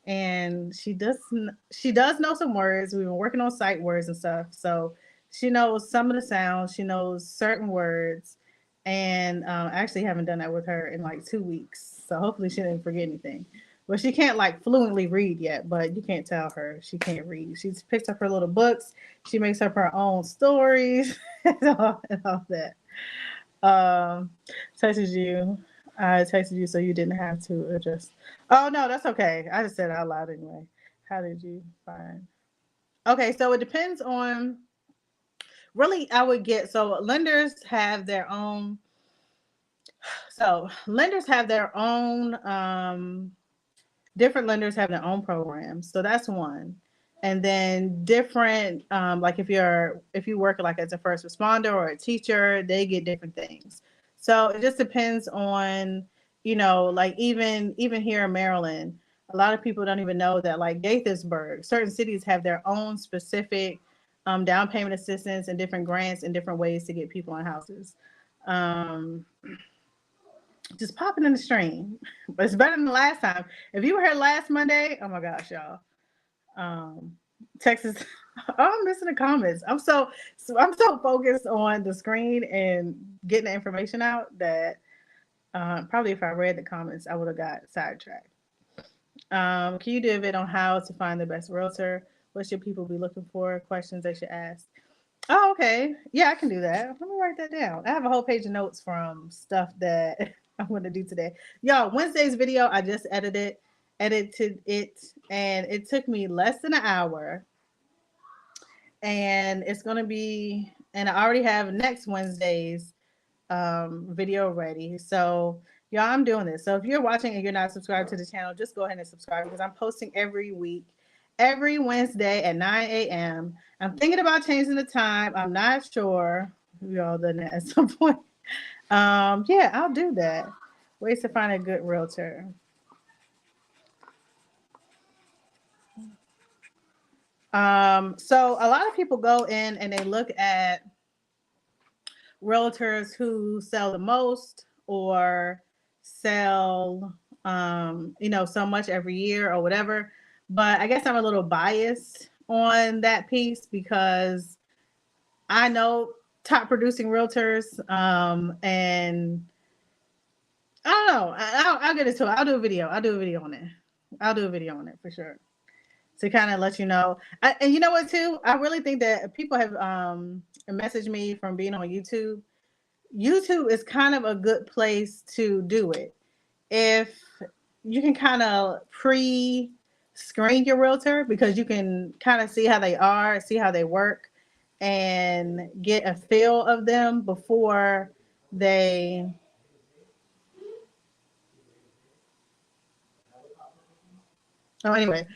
S1: and she does know some words. We've been working on sight words and stuff, so she knows some of the sounds. She knows certain words, and I actually haven't done that with her in like 2 weeks. So hopefully she didn't forget anything. But she can't like fluently read yet. But you can't tell her she can't read. She's picked up her little books. She makes up her own stories and all that. Texted you. I texted you so you didn't have to adjust. Oh no, that's okay. I just said it out loud anyway. How did you find? Okay, so it depends on. Really, I would get lenders have their own. So lenders have their own. Different lenders have their own programs, so that's one. And then different, like if you work like as a first responder or a teacher, they get different things. So it just depends on, like even here in Maryland, a lot of people don't even know that like Gaithersburg, certain cities have their own specific down payment assistance and different grants and different ways to get people in houses. Just popping in the stream, but it's better than the last time. If you were here last Monday, oh my gosh, y'all. Texas. Oh, I'm missing the comments. I'm so focused on the screen and getting the information out that probably if I read the comments, I would have got sidetracked. Can you do a bit on how to find the best realtor? What should people be looking for? Questions they should ask. Oh, okay. Yeah, I can do that. Let me write that down. I have a whole page of notes from stuff that I'm going to do today. Y'all, Wednesday's video, I just edited it, and it took me less than an hour. And it's going to be, and I already have next Wednesday's video ready. So Y'all, I'm doing this. So if you're watching and you're not subscribed to the channel, just go ahead and subscribe because I'm posting every week, every Wednesday at 9 a.m. I'm thinking about changing the time. I'm not sure. Y'all done that at some point. Yeah, I'll do that. Ways to find a good realtor. So a lot of people go in and they look at realtors who sell the most or sell so much every year or whatever. But I guess I'm a little biased on that piece because I know top producing realtors, and I don't know. I'll get into it. I'll do a video on it. I'll do a video on it for sure to kind of let you know. And you know what, too? I really think that people have messaged me from being on YouTube. YouTube is kind of a good place to do it. If you can kind of pre-screen your realtor because you can kind of see how they are, see how they work, and get a feel of them before they... Oh, anyway.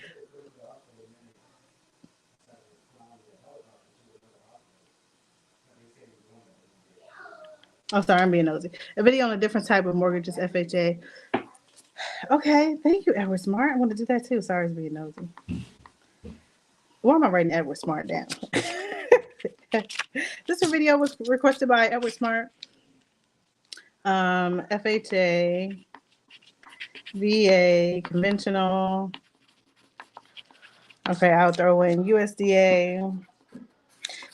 S1: Oh, sorry, I'm being nosy. A video on a different type of mortgages, FHA. Okay, thank you, Edward Smart. I want to do that too. Sorry, it's being nosy. Why am I writing Edward Smart down? This video was requested by Edward Smart. FHA, VA, conventional. Okay, I'll throw in USDA.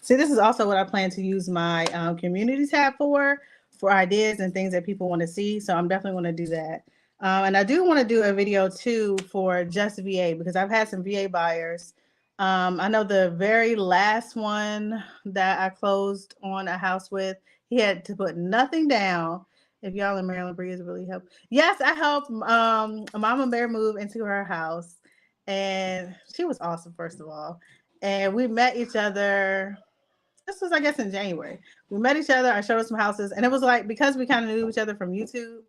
S1: See, this is also what I plan to use my community tab for ideas and things that people want to see. So I'm definitely going to do that. And I do want to do a video too for just VA because I've had some VA buyers. I know the very last one that I closed on a house with, he had to put nothing down. If y'all in Maryland, Breeze really help. Yes, I helped Mama Bear move into her house. And she was awesome, first of all. And we met each other. This was, I guess, in January. We met each other. I showed her some houses. And it was like, because we kind of knew each other from YouTube,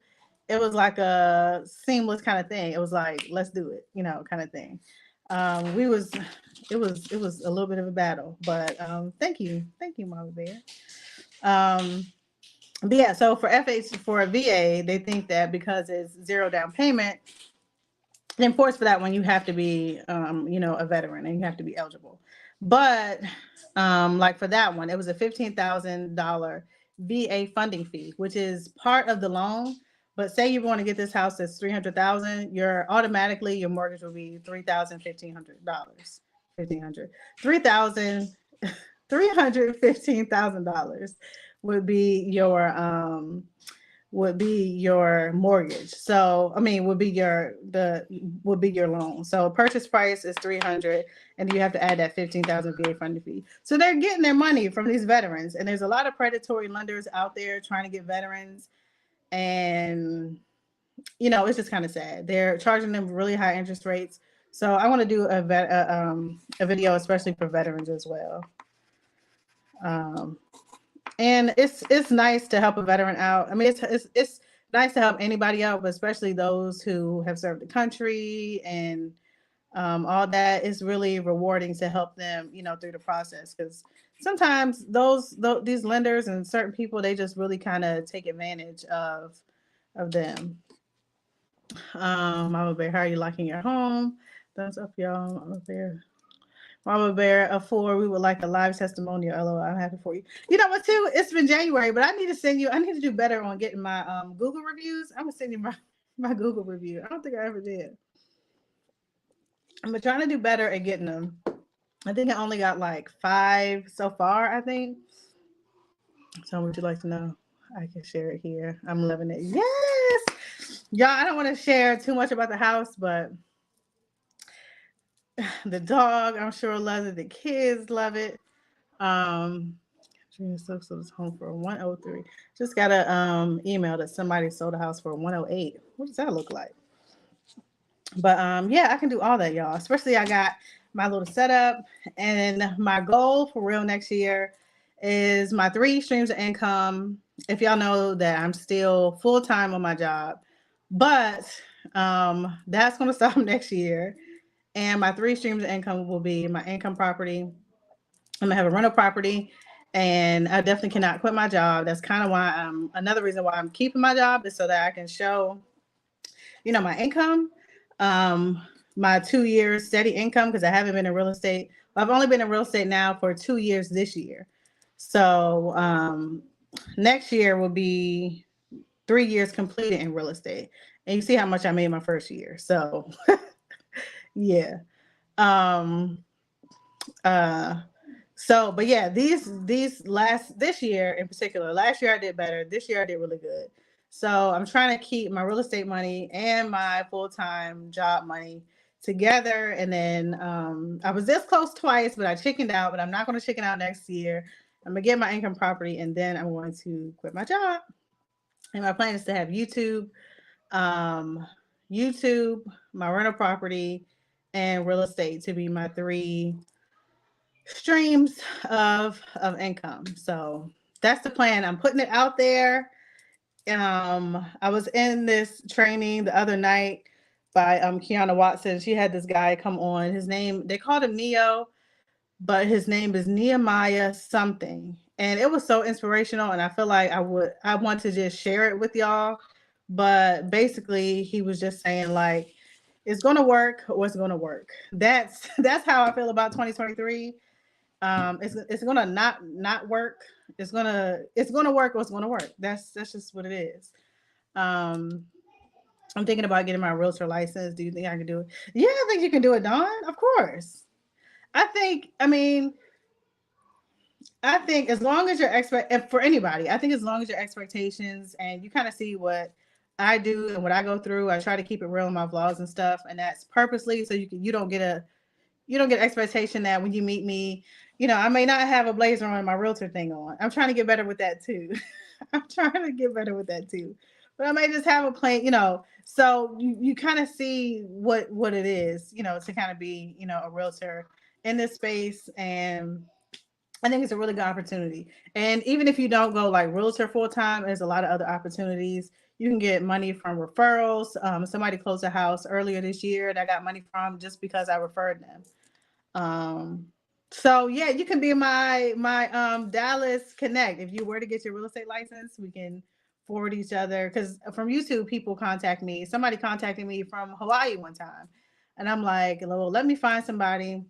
S1: it was like a seamless kind of thing. It was like, let's do it, kind of thing. It was a little bit of a battle, but thank you, Mama Bear. But yeah, so for a VA, they think that because it's zero down payment, then for that one, you have to be, a veteran and you have to be eligible. But like for that one, it was a $15,000 VA funding fee, which is part of the loan. But say you want to get this house that's $300,000, your mortgage will be $315,000 would be your mortgage. So would be your loan. So purchase price is $300,000, and you have to add that $15,000 VA funding fee. So they're getting their money from these veterans, and there's a lot of predatory lenders out there trying to get veterans. And, it's just kind of sad. They're charging them really high interest rates. So I want to do a video, especially for veterans as well. And it's nice to help a veteran out. I mean, it's nice to help anybody out, but especially those who have served the country and all that. Is really rewarding to help them, through the process, because sometimes these lenders and certain people, they just really kind of take advantage of them. Mama Bear, how are you liking your home? Thumbs up, y'all. Mama Bear, a 4, we would like a live testimonial. LOL, I'm happy for you. You know what, too? It's been January, but I need to do better on getting my Google reviews. I'm going to send you my Google review. I don't think I ever did. I'm trying to do better at getting them. I think I only got like 5 so far, I think. So would you like to know? I can share it here. I'm loving it. Yes! Y'all, I don't want to share too much about the house, but the dog, I'm sure, loves it. The kids love it. Trina Stokes sold his home for 103. Just got a email that somebody sold a house for 108. What does that look like? But yeah, I can do all that, y'all. Especially I got my little setup, and my goal for real next year is my 3 streams of income. If y'all know that I'm still full-time on my job, but that's going to stop next year. And my 3 streams of income will be my income property. I'm gonna have a rental property, and I definitely cannot quit my job. That's kind of why another reason why I'm keeping my job is so that I can show, my income, my 2 years steady income, because I haven't been in real estate. I've only been in real estate now for 2 years this year. So next year will be 3 years completed in real estate. And you see how much I made my first year. So yeah. But yeah, this year in particular, last year I did better. This year I did really good. So I'm trying to keep my real estate money and my full-time job money together. And then I was this close twice, but I chickened out, but I'm not going to chicken out next year. I'm going to get my income property, and then I'm going to quit my job. And my plan is to have YouTube, my rental property, and real estate to be my 3 streams of income. So that's the plan. I'm putting it out there. I was in this training the other night by Kiana Watson. She had this guy come on. His name, they called him Neo, but his name is Nehemiah something. And it was so inspirational, and I feel like I want to just share it with y'all. But basically he was just saying, like, it's gonna work or it's gonna work. That's how I feel about 2023. It's gonna not work. It's gonna work or it's gonna work. That's just what it is. I'm thinking about getting my realtor license. Do you think I can do it? Yeah, I think you can do it, Dawn. Of course. I think as long as and for anybody, I think as long as your expectations and you kind of see what I do and what I go through, I try to keep it real in my vlogs and stuff, and that's purposely so you don't get expectation that when you meet me, I may not have a blazer on and my realtor thing on. I'm trying to get better with that too. But I may just have a plain, so you kind of see what it is, to kind of be, a realtor in this space. And I think it's a really good opportunity. And even if you don't go like realtor full time, there's a lot of other opportunities. You can get money from referrals. Somebody closed a house earlier this year that I got money from just because I referred them. So yeah, you can be my Dallas Connect. If you were to get your real estate license, we can forward each other. Because from YouTube, people contact me. Somebody contacted me from Hawaii one time, and I'm like, well, let me find somebody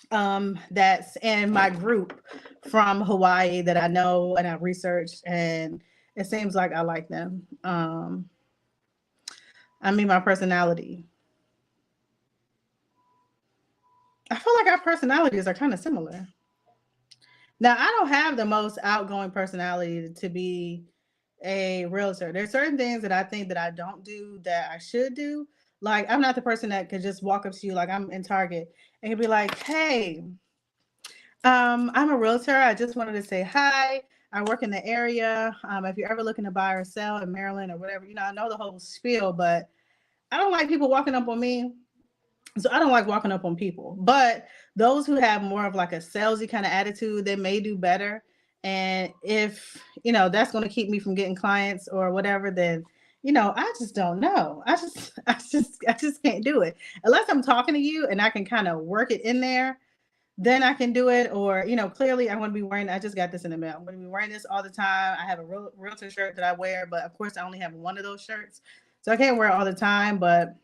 S1: that's in my group from Hawaii that I know and I researched, and it seems like I like them. My personality. I feel like our personalities are kind of similar. Now, I don't have the most outgoing personality to be a realtor. There's certain things that I think that I don't do that I should do. Like, I'm not the person that could just walk up to you like I'm in Target and be like, hey, I'm a realtor. I just wanted to say hi. I work in the area. If you're ever looking to buy or sell in Maryland or whatever, I know the whole spiel, but I don't like people walking up on me. So I don't like walking up on people. But those who have more of like a salesy kind of attitude, they may do better. And if, that's going to keep me from getting clients or whatever, then, I just don't know. I just can't do it. Unless I'm talking to you and I can kind of work it in there, then I can do it. Or, clearly I'm going to be wearing, I just got this in the mail. I'm going to be wearing this all the time. I have a realtor shirt that I wear, but of course I only have one of those shirts. So I can't wear it all the time, but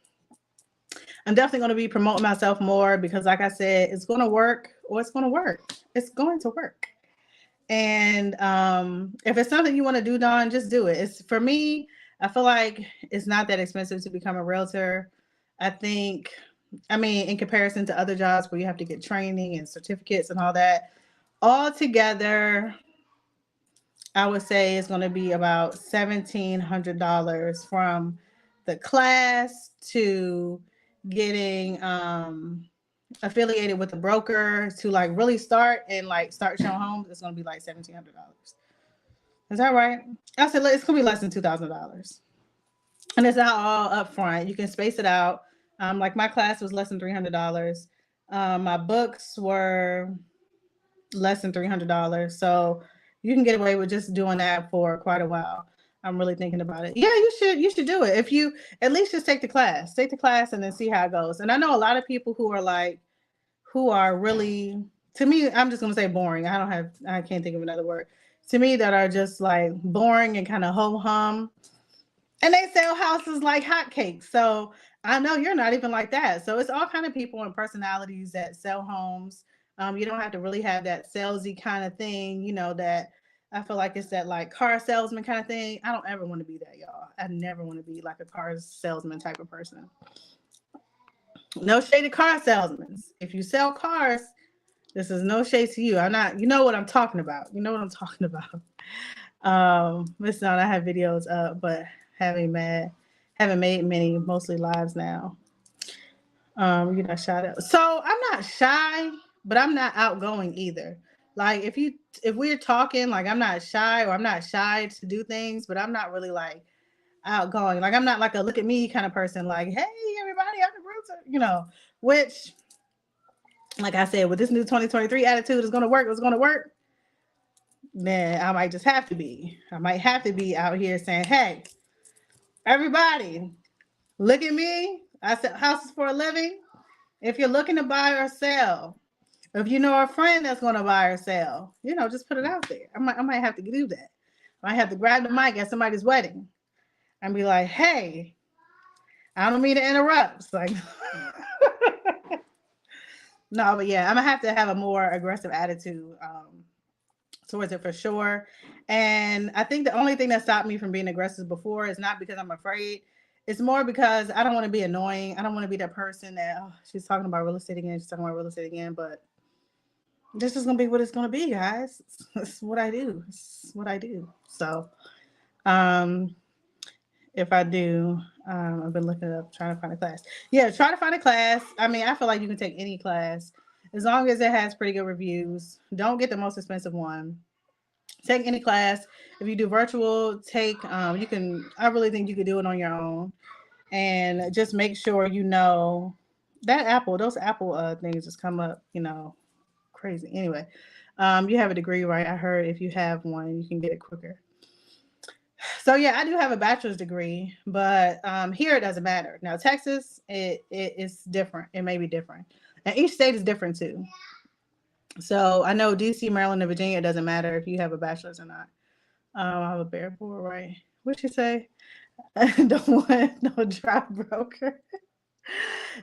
S1: I'm definitely going to be promoting myself more because, like I said, it's going to work or it's going to work. It's going to work. And if it's something you want to do, Dawn, just do it. It's for me, I feel like it's not that expensive to become a realtor. I think, in comparison to other jobs where you have to get training and certificates and all that, all together, I would say it's going to be about $1,700 from the class to getting affiliated with a broker to like really start showing homes. It's going to be like $1,700. Is that right? I said it's going to be less than $2,000, and it's not all up front. You can space it out. Like my class was less than $300. My books were less than $300. So you can get away with just doing that for quite a while. I'm really thinking about it. Yeah, you should do it. If you at least just take the class. Take the class and then see how it goes. And I know a lot of people who are really, to me, I'm just gonna say boring. I can't think of another word. To me, that are just like boring and kind of ho hum. And they sell houses like hotcakes. So I know you're not even like that. So it's all kind of people and personalities that sell homes. You don't have to really have that salesy kind of thing, that I feel like it's that like car salesman kind of thing. I don't ever want to be that, y'all. I never want to be like a car salesman type of person. No shade to car salesmen. If you sell cars, this is no shade to you. I'm not, you know what I'm talking about. You know what I'm talking about. Listen, I have videos up, but haven't made many, mostly lives now. You're not shy. So I'm not shy, but I'm not outgoing either. Like if we're talking, like I'm not shy or I'm not shy to do things, but I'm not really like outgoing. Like I'm not like a look at me kind of person. Like, hey everybody, I'm the Bruiser, which, like I said, with this new 2023 attitude is gonna work. It's gonna work. Then I might just have to be. I might have to be out here saying, hey, everybody, look at me. I sell houses for a living. If you're looking to buy or sell, if you know a friend that's going to buy or sell, just put it out there. I might have to do that. I might have to grab the mic at somebody's wedding and be like, hey, I don't mean to interrupt. It's like, no, but yeah, I'm going to have a more aggressive attitude towards it for sure. And I think the only thing that stopped me from being aggressive before is not because I'm afraid. It's more because I don't want to be annoying. I don't want to be that person that, oh, she's talking about real estate again. She's talking about real estate again. But this is going to be what it's going to be, guys. It's what I do. It's what I do. So if I do, I've been looking it up, trying to find a class. Yeah, try to find a class. I mean, I feel like you can take any class as long as it has pretty good reviews. Don't get the most expensive one. Take any class. If you do virtual, you can, I really think you could do it on your own. And just make sure those Apple things just come up, crazy. Anyway, you have a degree, right? I heard if you have one, you can get it quicker. So yeah, I do have a bachelor's degree, but here it doesn't matter. Now Texas, it is different. It may be different, and each state is different too. So I know DC, Maryland, and Virginia, it doesn't matter if you have a bachelor's or not. I have a bear board, right? What'd you say? Don't want no dry broker.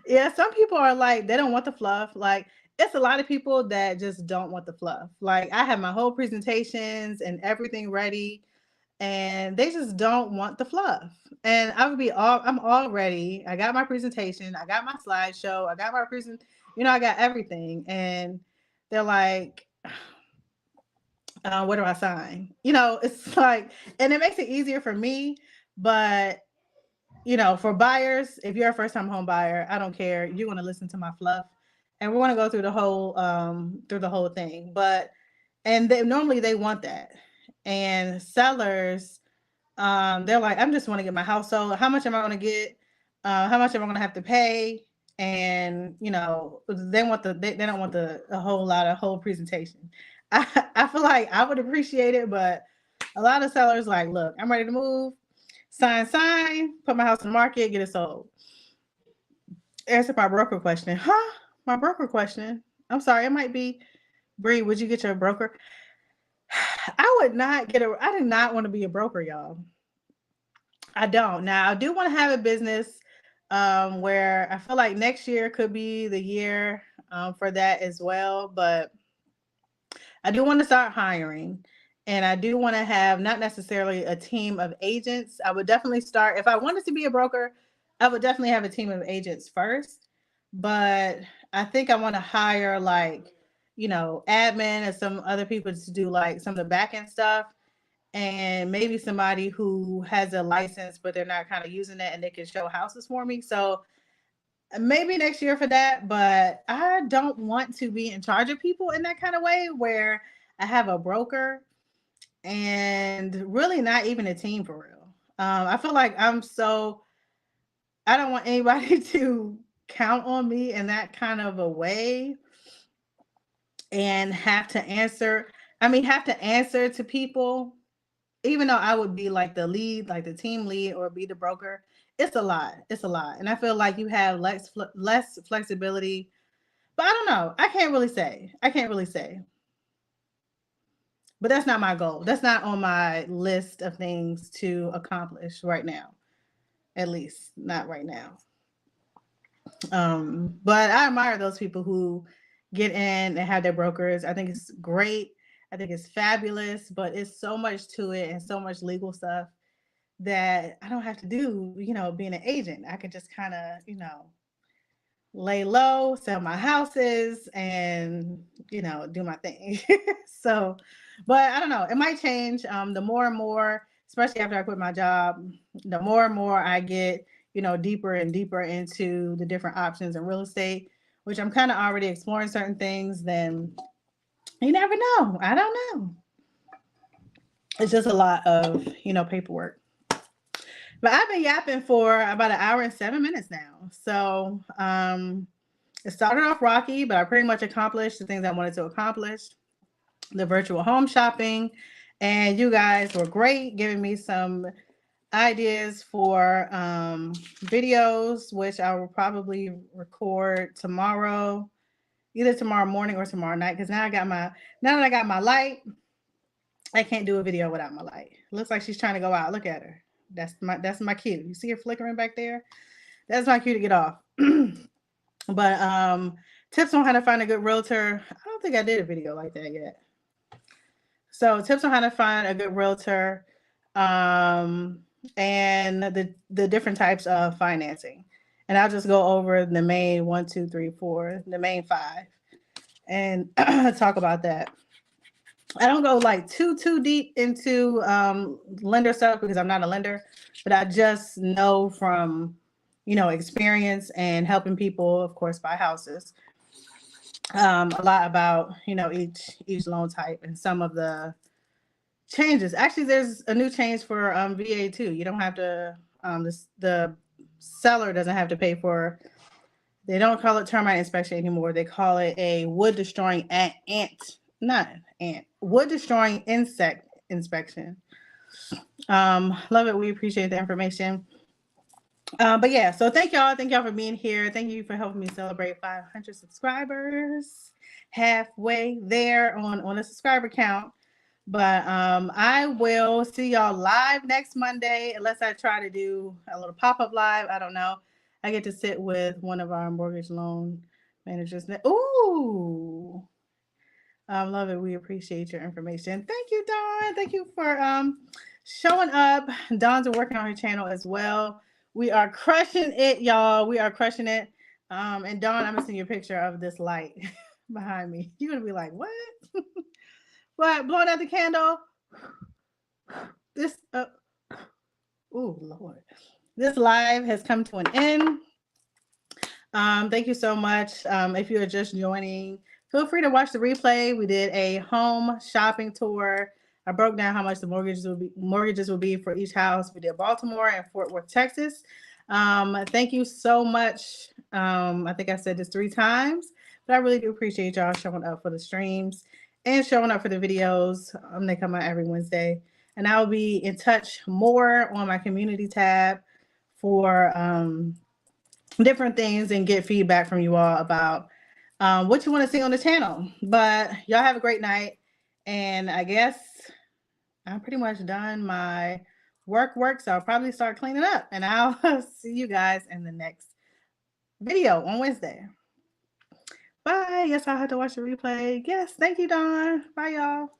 S1: Yeah, some people are like, they don't want the fluff. Like, it's a lot of people that just don't want the fluff. Like, I have my whole presentations and everything ready, and they just don't want the fluff. And I'm all ready. I got my presentation, I got my slideshow, I got my I got everything. And they're like, where do I sign? It's like, and it makes it easier for me, but for buyers, if you're a first time home buyer, I don't care. You're going to listen to my fluff and we're going to go through the whole thing. And normally they want that. And sellers, they're like, I'm just want to get my house sold. How much am I going to get? How much am I going to have to pay? And, they don't want a whole presentation. I feel like I would appreciate it, but a lot of sellers like, look, I'm ready to move. Sign, put my house in the market, get it sold. Answer my broker question. Huh? My broker question. I'm sorry, it might be, Bree, would you get your broker? I did not want to be a broker, y'all. I don't. Now, I do want to have a business where I feel like next year could be the year for that as well. But I do want to start hiring. And I do want to have not necessarily a team of agents. I would definitely start, if I wanted to be a broker, I would definitely have a team of agents first. But I think I want to hire admin and some other people to do like some of the back end stuff. And maybe somebody who has a license, but they're not kind of using it and they can show houses for me. So maybe next year for that. But I don't want to be in charge of people in that kind of way where I have a broker and really not even a team for real. I feel like I don't want anybody to count on me in that kind of a way. and have to answer to people, even though I would be like the lead, like the team lead, or be the broker. It's a lot. It's a lot. And I feel like you have less flexibility. But I don't know. I can't really say. But that's not my goal. That's not on my list of things to accomplish right now. At least not right now. But I admire those people who get in and have their brokers. I think it's great. I think it's fabulous, but it's so much to it and so much legal stuff that I don't have to do, being an agent. I could just kind of, lay low, sell my houses, and, do my thing. So, but I don't know. It might change. The more and more, especially after I quit my job, the more and more I get, deeper and deeper into the different options in real estate, which I'm kind of already exploring certain things, then you never know. I don't know. It's just a lot of, paperwork. But I've been yapping for about 1 hour and 7 minutes now. So it started off rocky, but I pretty much accomplished the things I wanted to accomplish. The virtual home shopping. And you guys were great, giving me some ideas for videos, which I will probably record tomorrow, either tomorrow morning or tomorrow night. Because now that I got my light, I can't do a video without my light. Looks like she's trying to go out. Look at her. That's my cue. You see her flickering back there? That's my cue to get off. But tips on how to find a good realtor. I don't think I did a video like that yet. So tips on how to find a good realtor, and the different types of financing. And I'll just go over the main 1, 2, 3, 4, the main 5, and talk about that. I don't go like too deep into lender stuff because I'm not a lender, but I just know from experience and helping people, of course, buy houses, a lot about each loan type and some of the changes. Actually, there's a new change for VA too. You don't have to the seller doesn't have to pay for. They don't call it termite inspection anymore. They call it a wood destroying wood destroying insect inspection. Love it. We appreciate the information. But yeah, so thank y'all for being here. Thank you for helping me celebrate 500 subscribers, halfway there on a subscriber count. But I will see y'all live next Monday, unless I try to do a little pop-up live. I don't know. I get to sit with one of our mortgage loan managers. Ooh. Love it. We appreciate your information. Thank you, Dawn. Thank you for showing up. Dawn's working on her channel as well. We are crushing it, y'all. We are crushing it. And Dawn, I'm gonna send you a picture of this light behind me. You're gonna be like, what? What? Blowing out the candle. This oh Lord. This live has come to an end. Thank you so much. If you are just joining, feel free to watch the replay. We did a home shopping tour. I broke down how much the mortgages will be for each house. We did Baltimore and Fort Worth, Texas. Thank you so much. I think I said this 3 times, but I really do appreciate y'all showing up for the streams and showing up for the videos. They come out every Wednesday. And I'll be in touch more on my community tab for different things and get feedback from you all about what you want to see on the channel. But y'all have a great night. And I guess I'm pretty much done my work. So I'll probably start cleaning up. And I'll see you guys in the next video on Wednesday. Bye. Yes, I'll have to watch the replay. Yes. Thank you, Dawn. Bye, y'all.